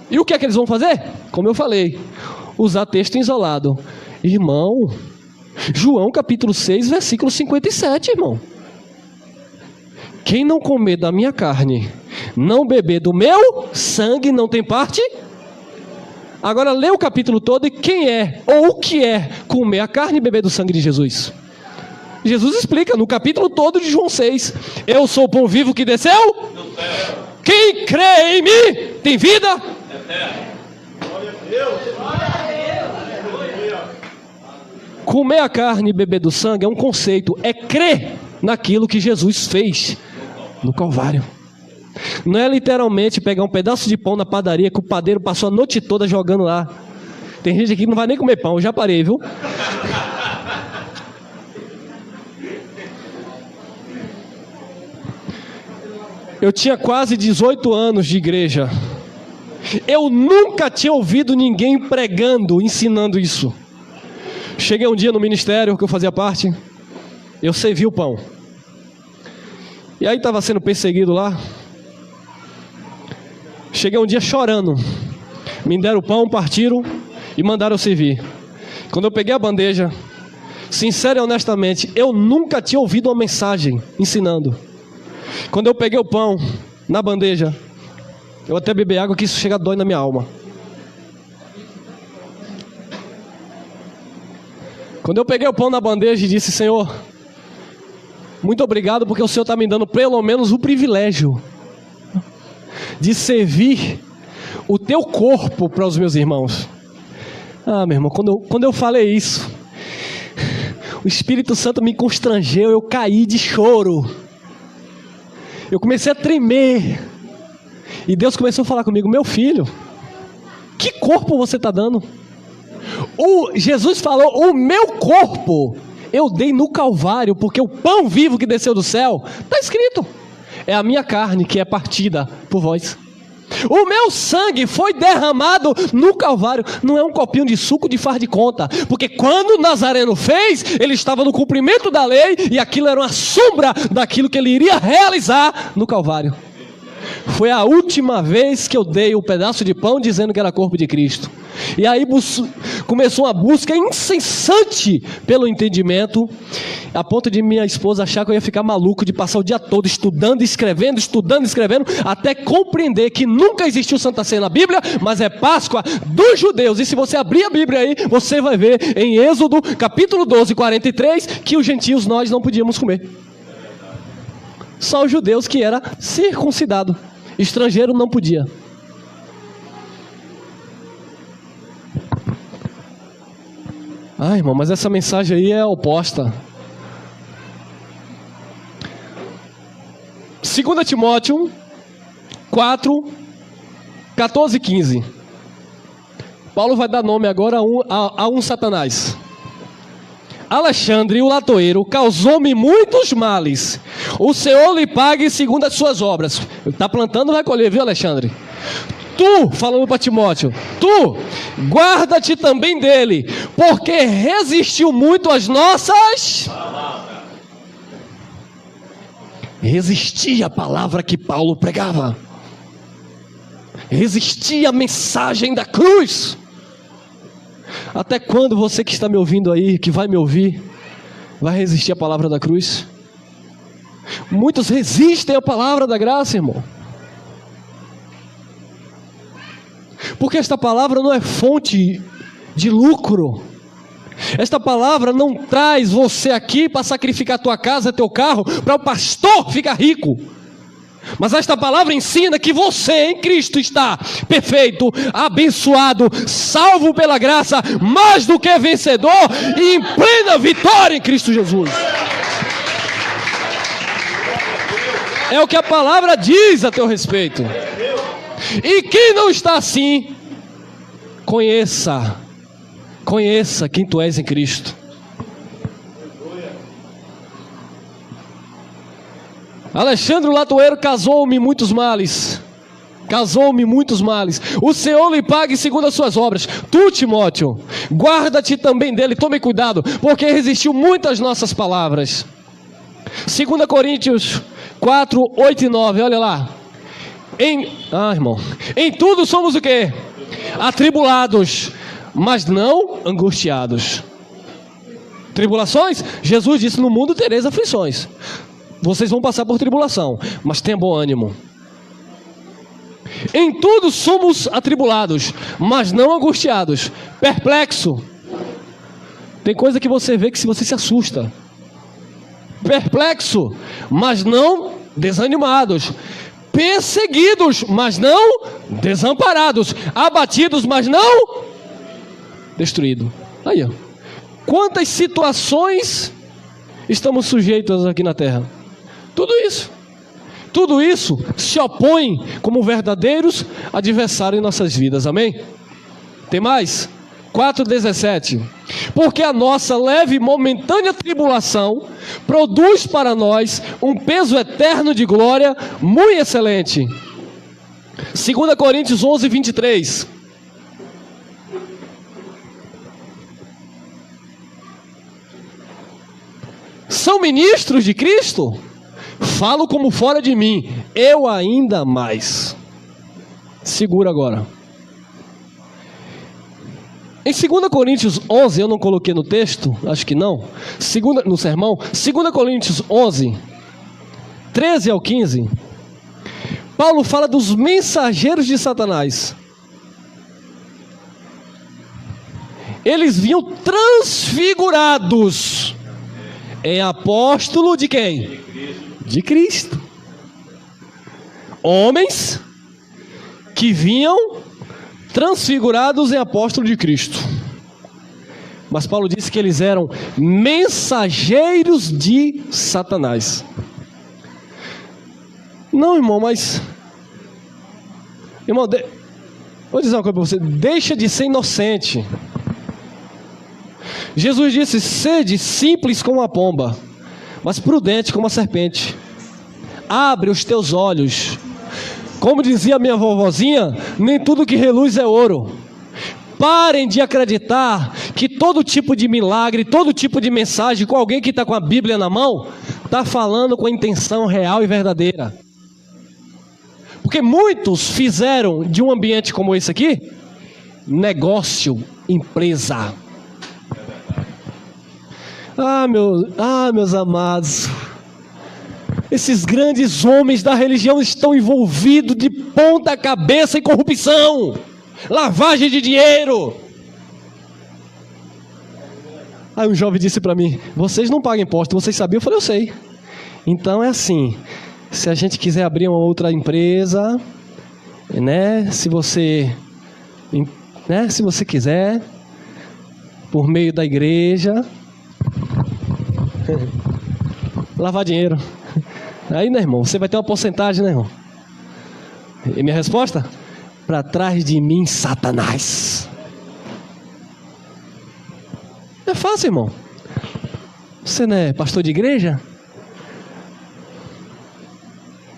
E o que é que eles vão fazer? Como eu falei, usar texto isolado. Irmão, João capítulo 6, versículo 57, irmão. Quem não comer da minha carne, não beber do meu sangue, não tem parte. Agora lê o capítulo todo, e quem é, ou o que é, comer a carne e beber do sangue de Jesus? Jesus explica no capítulo todo de João 6. Eu sou o pão vivo que desceu. Quem crê em mim, tem vida. Comer a carne e beber do sangue é um conceito, é crer naquilo que Jesus fez no Calvário. Não é literalmente pegar um pedaço de pão na padaria que o padeiro passou a noite toda jogando lá. Tem gente aqui que não vai nem comer pão, eu já parei, viu? Eu tinha quase 18 anos de igreja. Eu nunca tinha ouvido ninguém pregando, ensinando isso. Cheguei um dia no ministério que eu fazia parte, eu servi o pão. E aí estava sendo perseguido lá. Cheguei um dia chorando. Me deram o pão, partiram e mandaram eu servir. Quando eu peguei a bandeja, sincero e honestamente, eu nunca tinha ouvido uma mensagem ensinando. Quando eu peguei o pão na bandeja, eu até bebi água que isso chega a dói na minha alma. Quando eu peguei o pão na bandeja e disse, Senhor, muito obrigado porque o Senhor está me dando pelo menos o privilégio de servir o teu corpo para os meus irmãos. Meu irmão, quando eu falei isso, o Espírito Santo me constrangeu, eu caí de choro. Eu comecei a tremer. E Deus começou a falar comigo, meu filho, que corpo você está dando? Jesus falou, o meu corpo eu dei no Calvário, porque o pão vivo que desceu do céu, está escrito, é a minha carne que é partida por vós. O meu sangue foi derramado no Calvário. Não é um copinho de suco de faz de conta, porque quando o Nazareno fez, ele estava no cumprimento da lei, e aquilo era uma sombra daquilo que ele iria realizar no Calvário. Foi a última vez que eu dei um pedaço de pão dizendo que era corpo de Cristo. E aí começou uma busca incessante pelo entendimento, a ponto de minha esposa achar que eu ia ficar maluco de passar o dia todo estudando, escrevendo, até compreender que nunca existiu Santa Ceia na Bíblia, mas é Páscoa dos judeus. E se você abrir a Bíblia aí, você vai ver em Êxodo capítulo 12, 43, que os gentios nós não podíamos comer. Só os judeus que era circuncidado, estrangeiro não podia. Irmão, mas essa mensagem aí é oposta. 2 Timóteo 4, 14 e 15. Paulo vai dar nome agora a um Satanás. Alexandre, o latoeiro, causou-me muitos males. O Senhor lhe pague segundo as suas obras. Está plantando, vai colher, viu, Alexandre? Tu, falando para Timóteo, tu, guarda-te também dele, porque resistiu muito às nossas... Resistia a palavra que Paulo pregava. Resistia a mensagem da cruz. Até quando você que está me ouvindo aí, que vai me ouvir, vai resistir à palavra da cruz? Muitos resistem à palavra da graça, irmão. Porque esta palavra não é fonte de lucro. Esta palavra não traz você aqui para sacrificar tua casa, teu carro, para o pastor ficar rico. Mas esta palavra ensina que você em Cristo está perfeito, abençoado, salvo pela graça, mais do que vencedor e em plena vitória em Cristo Jesus. É o que a palavra diz a teu respeito. E quem não está assim, conheça quem tu és em Cristo. Alexandre Latoeiro casou-me muitos males. O Senhor lhe pague segundo as suas obras. Tu, Timóteo, guarda-te também dele. Tome cuidado, porque resistiu muito às nossas palavras. 2 Coríntios 4, 8 e 9, olha lá. Irmão, em tudo somos o quê? Atribulados, mas não angustiados. Tribulações? Jesus disse: no mundo tereis aflições. Vocês vão passar por tribulação, mas tenha bom ânimo. Em tudo somos atribulados, mas não angustiados. Perplexo. Tem coisa que você vê que se você se assusta. Perplexo, mas não desanimados. Perseguidos, mas não desamparados. Abatidos, mas não destruídos. Aí, ó. Quantas situações estamos sujeitos aqui na terra? Tudo isso se opõe como verdadeiros adversários em nossas vidas, amém? Tem mais? 4,17. Porque a nossa leve e momentânea tribulação produz para nós um peso eterno de glória muito excelente. 2 Coríntios 11, 23. São ministros de Cristo? Falo como fora de mim, eu ainda mais. Segura agora. Em 2 Coríntios 11, eu não coloquei no texto, acho que não, no sermão, 2 Coríntios 11, 13 ao 15, Paulo fala dos mensageiros de Satanás. Eles vinham transfigurados em apóstolo de quem? De Cristo. Homens que vinham transfigurados em apóstolo de Cristo. Mas Paulo disse que eles eram mensageiros de Satanás. Não, irmão, mas... Irmão, vou dizer uma coisa para você. Deixa de ser inocente. Jesus disse: sede simples como a pomba, mas prudente como a serpente. Abre os teus olhos. Como dizia minha vovozinha, nem tudo que reluz é ouro. Parem de acreditar que todo tipo de milagre, todo tipo de mensagem com alguém que está com a Bíblia na mão, está falando com a intenção real e verdadeira. Porque muitos fizeram de um ambiente como esse aqui, negócio, empresa. Meus amados, esses grandes homens da religião estão envolvidos de ponta cabeça em corrupção, lavagem de dinheiro. Aí um jovem disse para mim: vocês não pagam imposto, vocês sabiam? Eu falei: eu sei. Então é assim, se a gente quiser abrir uma outra empresa, né, se você quiser, por meio da igreja, lavar dinheiro. Aí, né, irmão, você vai ter uma porcentagem, né, irmão? E minha resposta? Para trás de mim, Satanás. É fácil, irmão. Você não é pastor de igreja?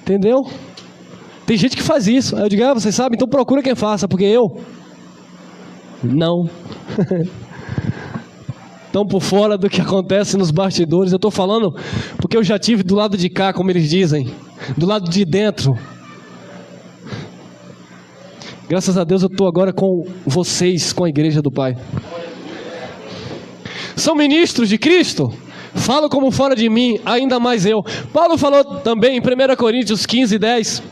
Entendeu? Tem gente que faz isso. Aí eu digo, vocês sabem, então procura quem faça, porque eu não. Estão por fora do que acontece nos bastidores. Eu estou falando porque eu já tive do lado de cá, como eles dizem, do lado de dentro. Graças a Deus eu estou agora com vocês, com a igreja do Pai. São ministros de Cristo? Falo como fora de mim, ainda mais eu. Paulo falou também em 1 Coríntios 15, 10.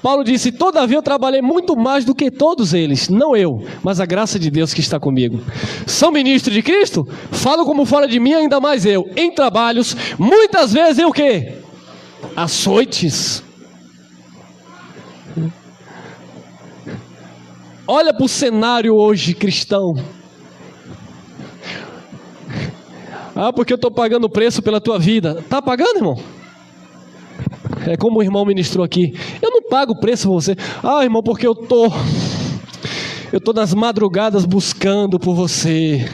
Paulo disse, todavia eu trabalhei muito mais do que todos eles. Não eu, mas a graça de Deus que está comigo. São ministros de Cristo? Falo como fora de mim, ainda mais eu. Em trabalhos, muitas vezes eu o quê? Açoites. Olha para o cenário hoje cristão. Porque eu estou pagando o preço pela tua vida. Está pagando, irmão? É como o irmão ministrou aqui. Eu não pago o preço por você. Irmão, porque eu tô nas madrugadas buscando por você.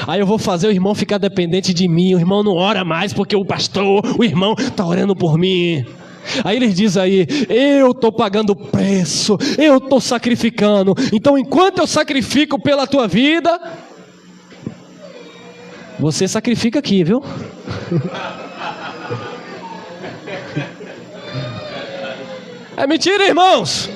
Aí eu vou fazer o irmão ficar dependente de mim. O irmão não ora mais porque o pastor, o irmão está orando por mim. Aí ele diz aí, eu estou pagando o preço, eu estou sacrificando. Então enquanto eu sacrifico pela tua vida, você sacrifica aqui, viu? É mentira, irmãos.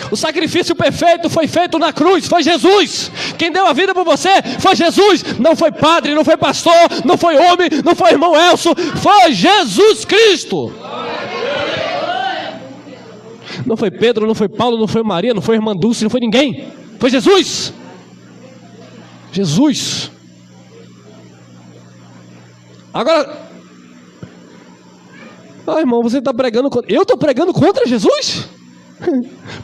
O sacrifício perfeito foi feito na cruz, foi Jesus. Quem deu a vida por você foi Jesus. Não foi padre, não foi pastor, não foi homem, não foi irmão Elcio. Foi Jesus Cristo. Não foi Pedro, não foi Paulo, não foi Maria, não foi irmã Dulce, não foi ninguém. Foi Jesus. Jesus. Agora, irmão, você está pregando contra... Eu estou pregando contra Jesus?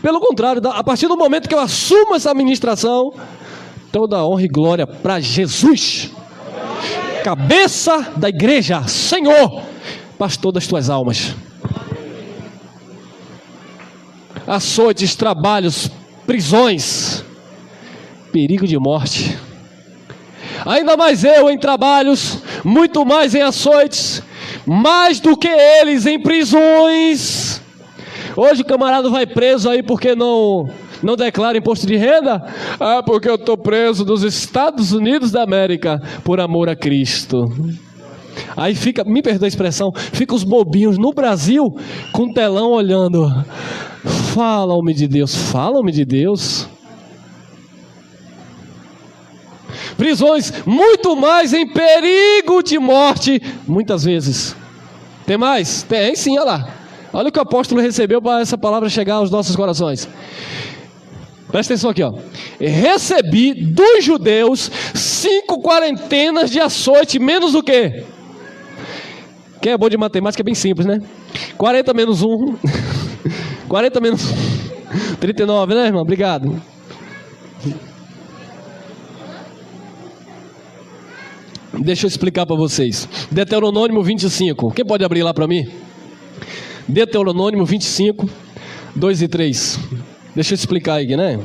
Pelo contrário, a partir do momento que eu assumo essa administração, toda honra e glória para Jesus, cabeça da igreja, Senhor, pastor das tuas almas. Açoites, trabalhos, prisões, perigo de morte. Ainda mais eu em trabalhos, muito mais em açoites, mais do que eles em prisões. Hoje o camarada vai preso aí porque não declara imposto de renda? Porque eu estou preso nos Estados Unidos da América por amor a Cristo. Aí fica, me perdoa a expressão, fica os bobinhos no Brasil com telão olhando. Fala, homem de Deus, fala, homem de Deus. Prisões, muito mais em perigo de morte, muitas vezes. Tem mais? Tem sim, olha lá. Olha o que o apóstolo recebeu para essa palavra chegar aos nossos corações. Presta atenção aqui, ó. Recebi dos judeus 5 quarentenas de açoite, menos o quê? Quem é bom de matemática é bem simples, né? 40 menos 1. 40 menos 1. 39, né, irmão? Obrigado. Deixa eu explicar para vocês. Deuteronômio 25. Quem pode abrir lá para mim? Deuteronômio 25, 2 e 3. Deixa eu explicar aí, né?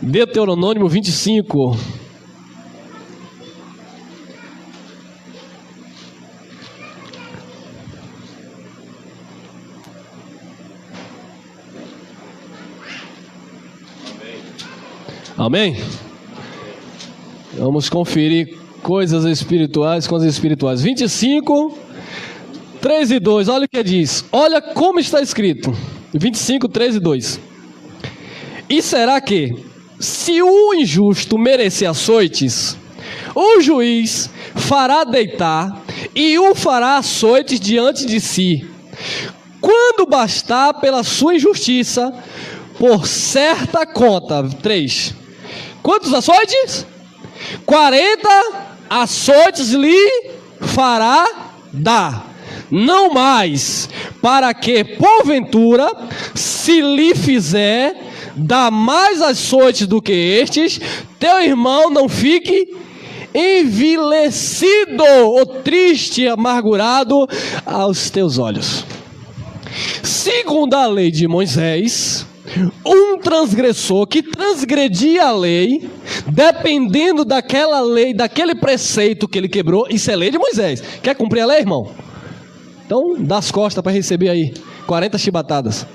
Deuteronômio 25. Amém? Vamos conferir coisas espirituais com as espirituais. 25, 3 e 2. Olha o que diz. Olha como está escrito. 25, 3 e 2. E será que, se o injusto merecer açoites, o juiz fará deitar e o fará açoites diante de si, quando bastar pela sua injustiça, por certa conta. 3. Quantos açoites? 40 açoites lhe fará dar, não mais, para que, porventura, se lhe fizer dar mais açoites do que estes, teu irmão não fique envilecido, ou triste e amargurado aos teus olhos. Segundo a lei de Moisés, um transgressor que transgredia a lei, dependendo daquela lei, daquele preceito que ele quebrou, isso é lei de Moisés. Quer cumprir a lei, irmão? Então, dá as costas para receber aí 40 chibatadas.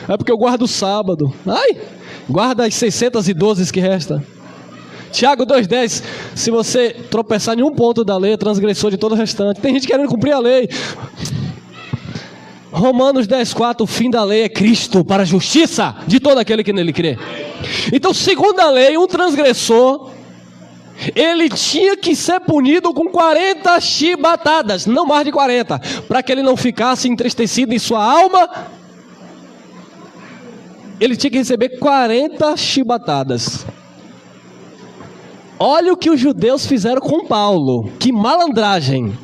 É porque eu guardo o sábado. Ai, guarda as 612 que resta. Tiago 2,10. Se você tropeçar em um ponto da lei, é transgressor de todo o restante. Tem gente querendo cumprir a lei. Romanos 10,4. O fim da lei é Cristo para a justiça de todo aquele que nele crê. Então, segundo a lei, um transgressor, ele tinha que ser punido com 40 chibatadas, não mais de 40, para que ele não ficasse entristecido em sua alma. Ele tinha que receber 40 chibatadas. Olha o que os judeus fizeram com Paulo. Que malandragem.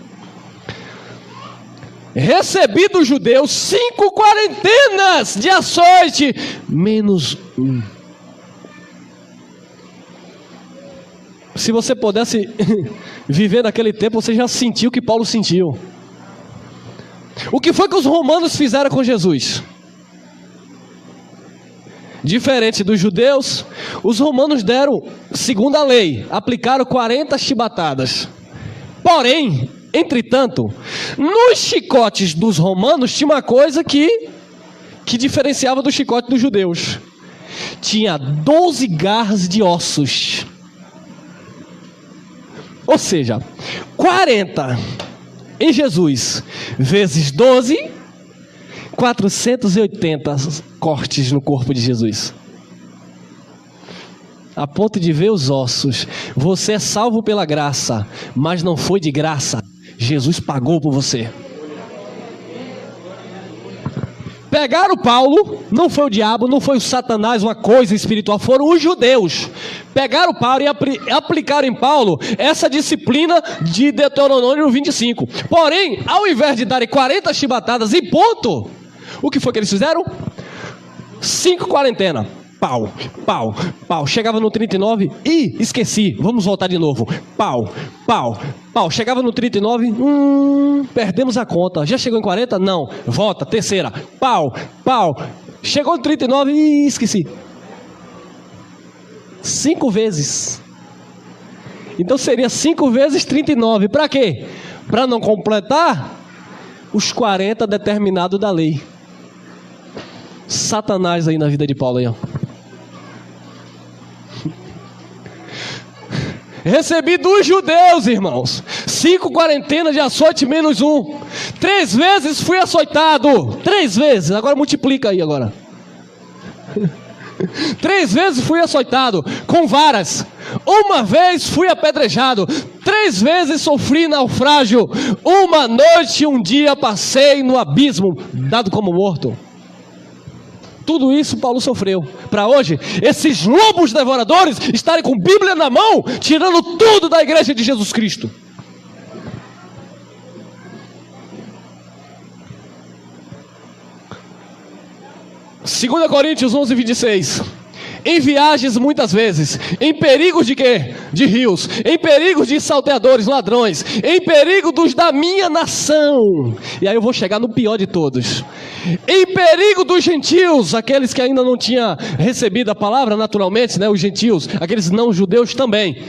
Recebi dos judeus 5 quarentenas de açoite, menos 1. Se você pudesse viver naquele tempo, você já sentiu o que Paulo sentiu. O que foi que os romanos fizeram com Jesus? Diferente dos judeus, os romanos deram, segundo a lei, aplicaram 40 chibatadas. Porém, entretanto, nos chicotes dos romanos tinha uma coisa que diferenciava do chicote dos judeus. Tinha 12 garras de ossos. Ou seja, 40 em Jesus vezes 12, 480 cortes no corpo de Jesus. A ponto de ver os ossos. Você é salvo pela graça, mas não foi de graça. Jesus pagou por você. Pegaram Paulo, não foi o diabo, não foi o Satanás, uma coisa espiritual, foram os judeus. Pegaram Paulo e aplicaram em Paulo essa disciplina de Deuteronômio 25. Porém, ao invés de darem 40 chibatadas e ponto, o que foi que eles fizeram? 5 quarentenas. Pau, pau, pau. Chegava no 39 e esqueci. Vamos voltar de novo. Pau, pau, pau. Chegava no 39, perdemos a conta. Já chegou em 40? Não. Volta, terceira. Pau, pau. Chegou no 39 e esqueci. 5 vezes. Então seria 5 vezes 39. Para quê? Para não completar os 40 determinados da lei. Satanás aí na vida de Paulo aí, ó. Recebi dos judeus, irmãos, 5 quarentenas de açoite menos 1. 3 vezes fui açoitado. 3 vezes, agora multiplica aí agora. 3 vezes fui açoitado com varas. 1 vez fui apedrejado. 3 vezes sofri naufrágio. 1 noite e 1 dia passei no abismo, dado como morto. Tudo isso Paulo sofreu. Para hoje, esses lobos devoradores estarem com Bíblia na mão, tirando tudo da igreja de Jesus Cristo. Segunda Coríntios 11:26. Em viagens muitas vezes, em perigos de quê? De rios, em perigos de salteadores, ladrões, em perigo dos da minha nação. E aí eu vou chegar no pior de todos. Em perigo dos gentios, aqueles que ainda não tinham recebido a palavra naturalmente, né? Os gentios, aqueles não judeus também.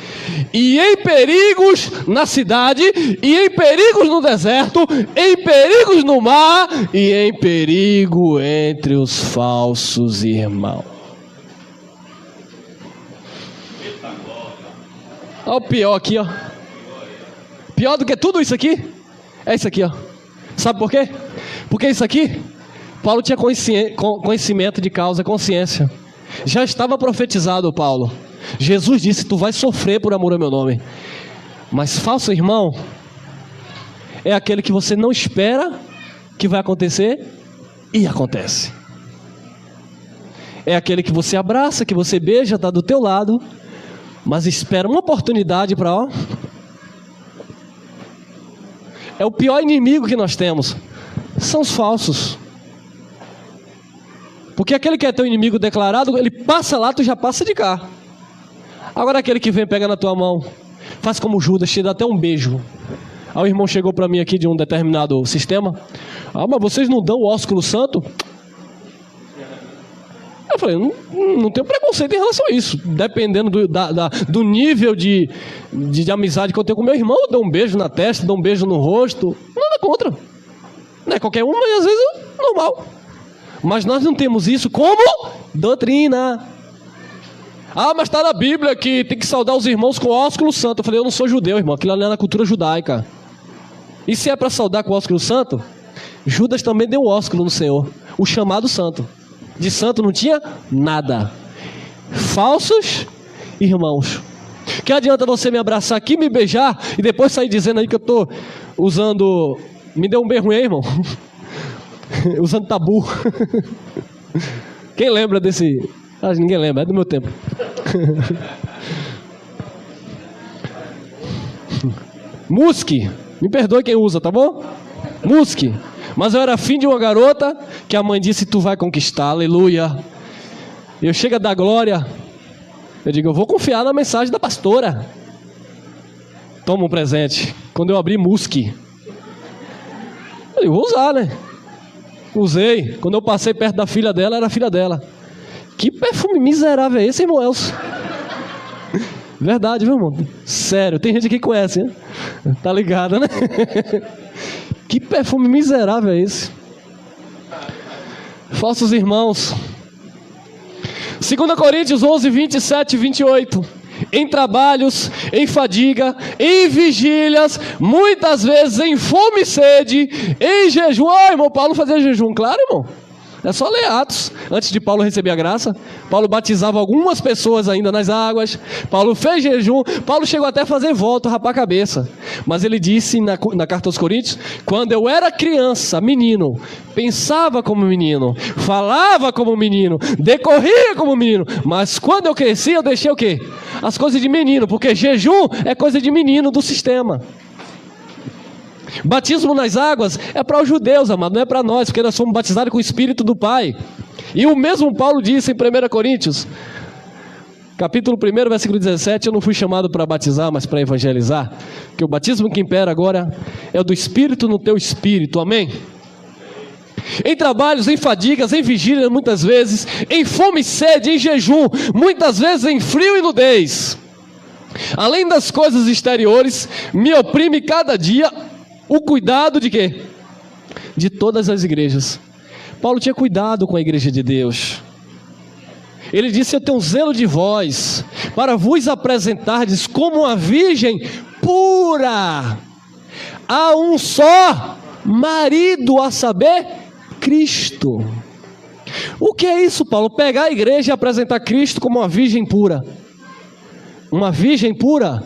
E em perigos na cidade, e em perigos no deserto, em perigos no mar, e em perigo entre os falsos irmãos. Olha o pior aqui, ó. Pior do que tudo isso aqui é isso aqui, ó. Sabe por quê? Porque isso aqui, Paulo tinha conhecimento de causa, consciência. Já estava profetizado, Paulo. Jesus disse: tu vais sofrer por amor ao meu nome. Mas falso irmão é aquele que você não espera que vai acontecer e acontece. É aquele que você abraça, que você beija, está do teu lado, mas espera uma oportunidade para, ó. É o pior inimigo que nós temos. São os falsos. Porque aquele que é teu inimigo declarado, ele passa lá, tu já passa de cá. Agora aquele que vem, pega na tua mão, faz como Judas, te dá até um beijo. Aí o irmão chegou para mim aqui de um determinado sistema. Ah, mas vocês não dão o ósculo santo? Eu falei, não tenho preconceito em relação a isso. Dependendo do nível de amizade que eu tenho com meu irmão, eu dou um beijo na testa, dou um beijo no rosto. Nada contra. Não é qualquer um, mas às vezes é normal. Mas nós não temos isso como doutrina. Ah, mas está na Bíblia que tem que saudar os irmãos com ósculo santo. Eu falei, eu não sou judeu, irmão. Aquilo ali é na cultura judaica. E se é para saudar com ósculo santo, Judas também deu um ósculo no Senhor. O chamado santo. De santo não tinha nada. Falsos irmãos. Que adianta você me abraçar aqui, me beijar e depois sair dizendo aí que eu estou usando... Me deu um bem ruim aí, irmão. Usando tabu. Quem lembra desse... Ah, ninguém lembra, é do meu tempo. Musque. Me perdoe quem usa, tá bom? Musque. Mas eu era afim de uma garota que a mãe disse, tu vai conquistar, aleluia. Eu chego a dar glória. Eu digo, eu vou confiar na mensagem da pastora. Toma um presente. Quando eu abri, musque. Eu digo, vou usar, né? Usei. Quando eu passei perto da filha dela, era a filha dela. Que perfume miserável é esse, irmão Elcio? Verdade, viu, irmão? Sério, tem gente aqui que conhece, né? Tá ligado, né? Que perfume miserável é esse? Falsos irmãos. 2 Coríntios 11, 27 e 28. Em trabalhos, em fadiga, em vigílias, muitas vezes em fome e sede, em jejum. Ah, irmão, Paulo fazia jejum, claro, irmão. É só ler Atos. Antes de Paulo receber a graça, Paulo batizava algumas pessoas ainda nas águas. Paulo fez jejum. Paulo chegou até a fazer voto, rapar a cabeça. Mas ele disse na carta aos Coríntios, quando eu era criança, menino, pensava como menino, falava como menino, decorria como menino. Mas quando eu cresci, eu deixei o quê? As coisas de menino, porque jejum é coisa de menino do sistema. Batismo nas águas é para os judeus, amado, não é para nós, porque nós somos batizados com o Espírito do Pai. E o mesmo Paulo disse em 1 Coríntios, capítulo 1, versículo 17, eu não fui chamado para batizar, mas para evangelizar, que o batismo que impera agora é o do Espírito no teu espírito, amém? Em trabalhos, em fadigas, em vigília, muitas vezes, em fome e sede, em jejum, muitas vezes em frio e nudez. Além das coisas exteriores, me oprime cada dia o cuidado de quê? De todas as igrejas. Paulo tinha cuidado com a igreja de Deus. Ele disse, eu tenho zelo de vós, para vos apresentardes como uma virgem pura, a um só marido, a saber, Cristo. O que é isso, Paulo? Pegar a igreja e apresentar Cristo como uma virgem pura. Uma virgem pura?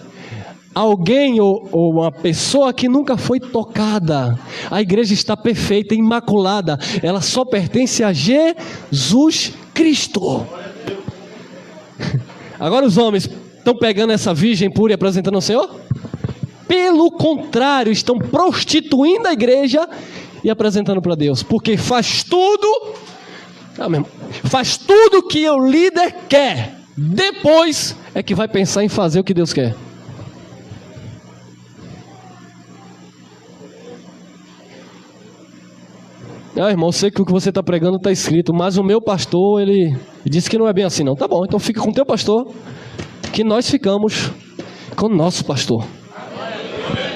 Alguém ou uma pessoa que nunca foi tocada. A igreja está perfeita, imaculada. Ela só pertence a Jesus Cristo. Agora os homens estão pegando essa virgem pura e apresentando ao Senhor? Pelo contrário, estão prostituindo a igreja e apresentando para Deus. Porque faz tudo que o líder quer. Depois é que vai pensar em fazer o que Deus quer. Irmão, eu sei que o que você está pregando está escrito, mas o meu pastor, ele disse que não é bem assim não. Tá bom, então fica com o teu pastor, que nós ficamos com o nosso pastor,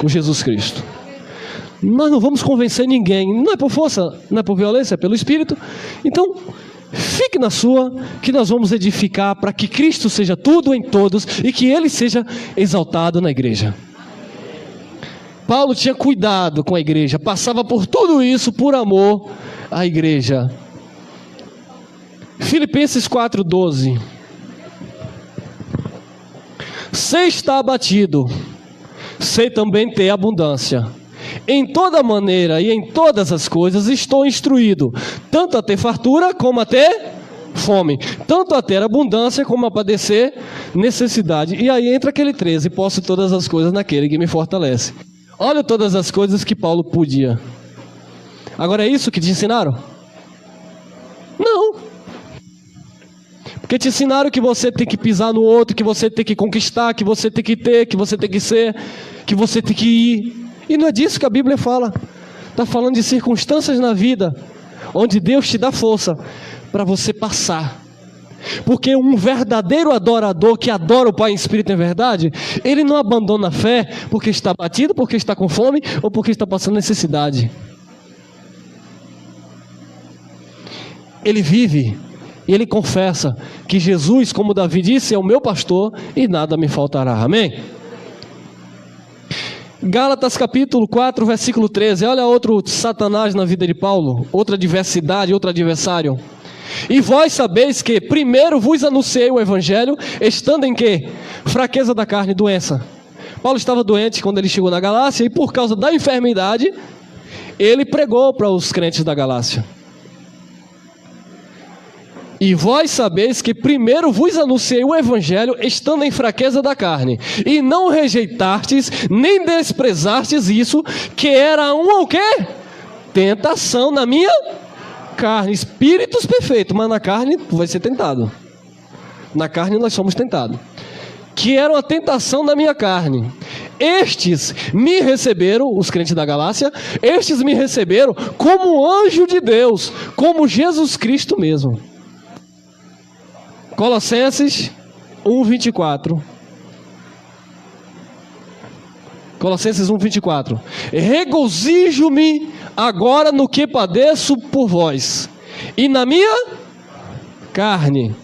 com Jesus Cristo. Nós não vamos convencer ninguém, não é por força, não é por violência, é pelo Espírito. Então, fique na sua, que nós vamos edificar para que Cristo seja tudo em todos e que Ele seja exaltado na igreja. Paulo tinha cuidado com a igreja, passava por tudo isso por amor à igreja. Filipenses 4:12. Sei estar abatido, sei também ter abundância. Em toda maneira e em todas as coisas estou instruído, tanto a ter fartura como a ter fome, tanto a ter abundância como a padecer necessidade. E aí entra aquele 13, posso todas as coisas naquele que me fortalece. Olha todas as coisas que Paulo podia. Agora é isso que te ensinaram? Não. Porque te ensinaram que você tem que pisar no outro, que você tem que conquistar, que você tem que ter, que você tem que ser, que você tem que ir. E não é disso que a Bíblia fala. Está falando de circunstâncias na vida, onde Deus te dá força para você passar. Porque um verdadeiro adorador que adora o Pai em espírito e em verdade, ele não abandona a fé porque está abatido, porque está com fome ou porque está passando necessidade. Ele vive e ele confessa que Jesus, como Davi disse, é o meu pastor e nada me faltará. Amém? Gálatas capítulo 4, versículo 13. Olha outro Satanás na vida de Paulo, outra adversidade, outro adversário. E vós sabeis que primeiro vos anunciei o evangelho, estando em quê? Fraqueza da carne, doença. Paulo estava doente quando ele chegou na Galácia e por causa da enfermidade, ele pregou para os crentes da Galácia. E vós sabeis que primeiro vos anunciei o evangelho, estando em fraqueza da carne, e não rejeitastes, nem desprezastes isso, que era o quê? Tentação na minha carne. Espíritos perfeitos, mas na carne vai ser tentado. Na carne nós somos tentados. Que era uma tentação na minha carne. Estes me receberam, os crentes da Galácia, estes me receberam como anjo de Deus, como Jesus Cristo mesmo. Colossenses 1:24. Colossenses 1:24. Regozijo-me agora no que padeço por vós, e na minha carne.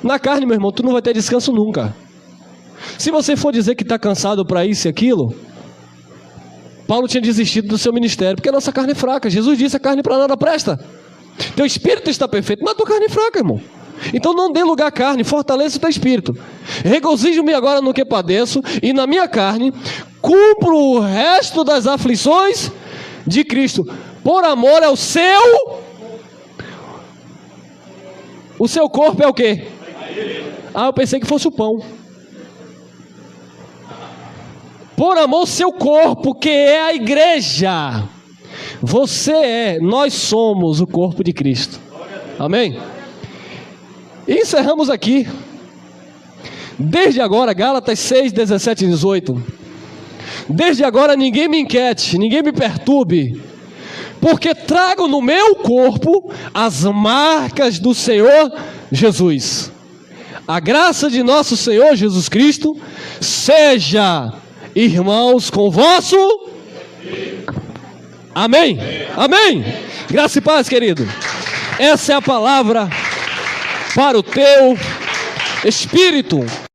Na carne, meu irmão, tu não vai ter descanso nunca. Se você for dizer que está cansado para isso e aquilo, Paulo tinha desistido do seu ministério, porque a nossa carne é fraca. Jesus disse: a carne para nada presta. Teu espírito está perfeito, mas a tua carne é fraca, irmão. Então não dê lugar à carne, fortaleça o teu espírito. Regozijo-me agora no que padeço, e na minha carne cumpro o resto das aflições de Cristo, por amor ao seu... O seu corpo é o quê? Ah, eu pensei que fosse o pão. Por amor ao seu corpo, que é a igreja. Nós somos o corpo de Cristo. Amém? E encerramos aqui. Desde agora, Gálatas 6, 17 e 18. Desde agora ninguém me inquiete, ninguém me perturbe, porque trago no meu corpo as marcas do Senhor Jesus. A graça de nosso Senhor Jesus Cristo seja, irmãos, com o vosso... Amém? Amém? Graça e paz, querido. Essa é a palavra para o teu espírito.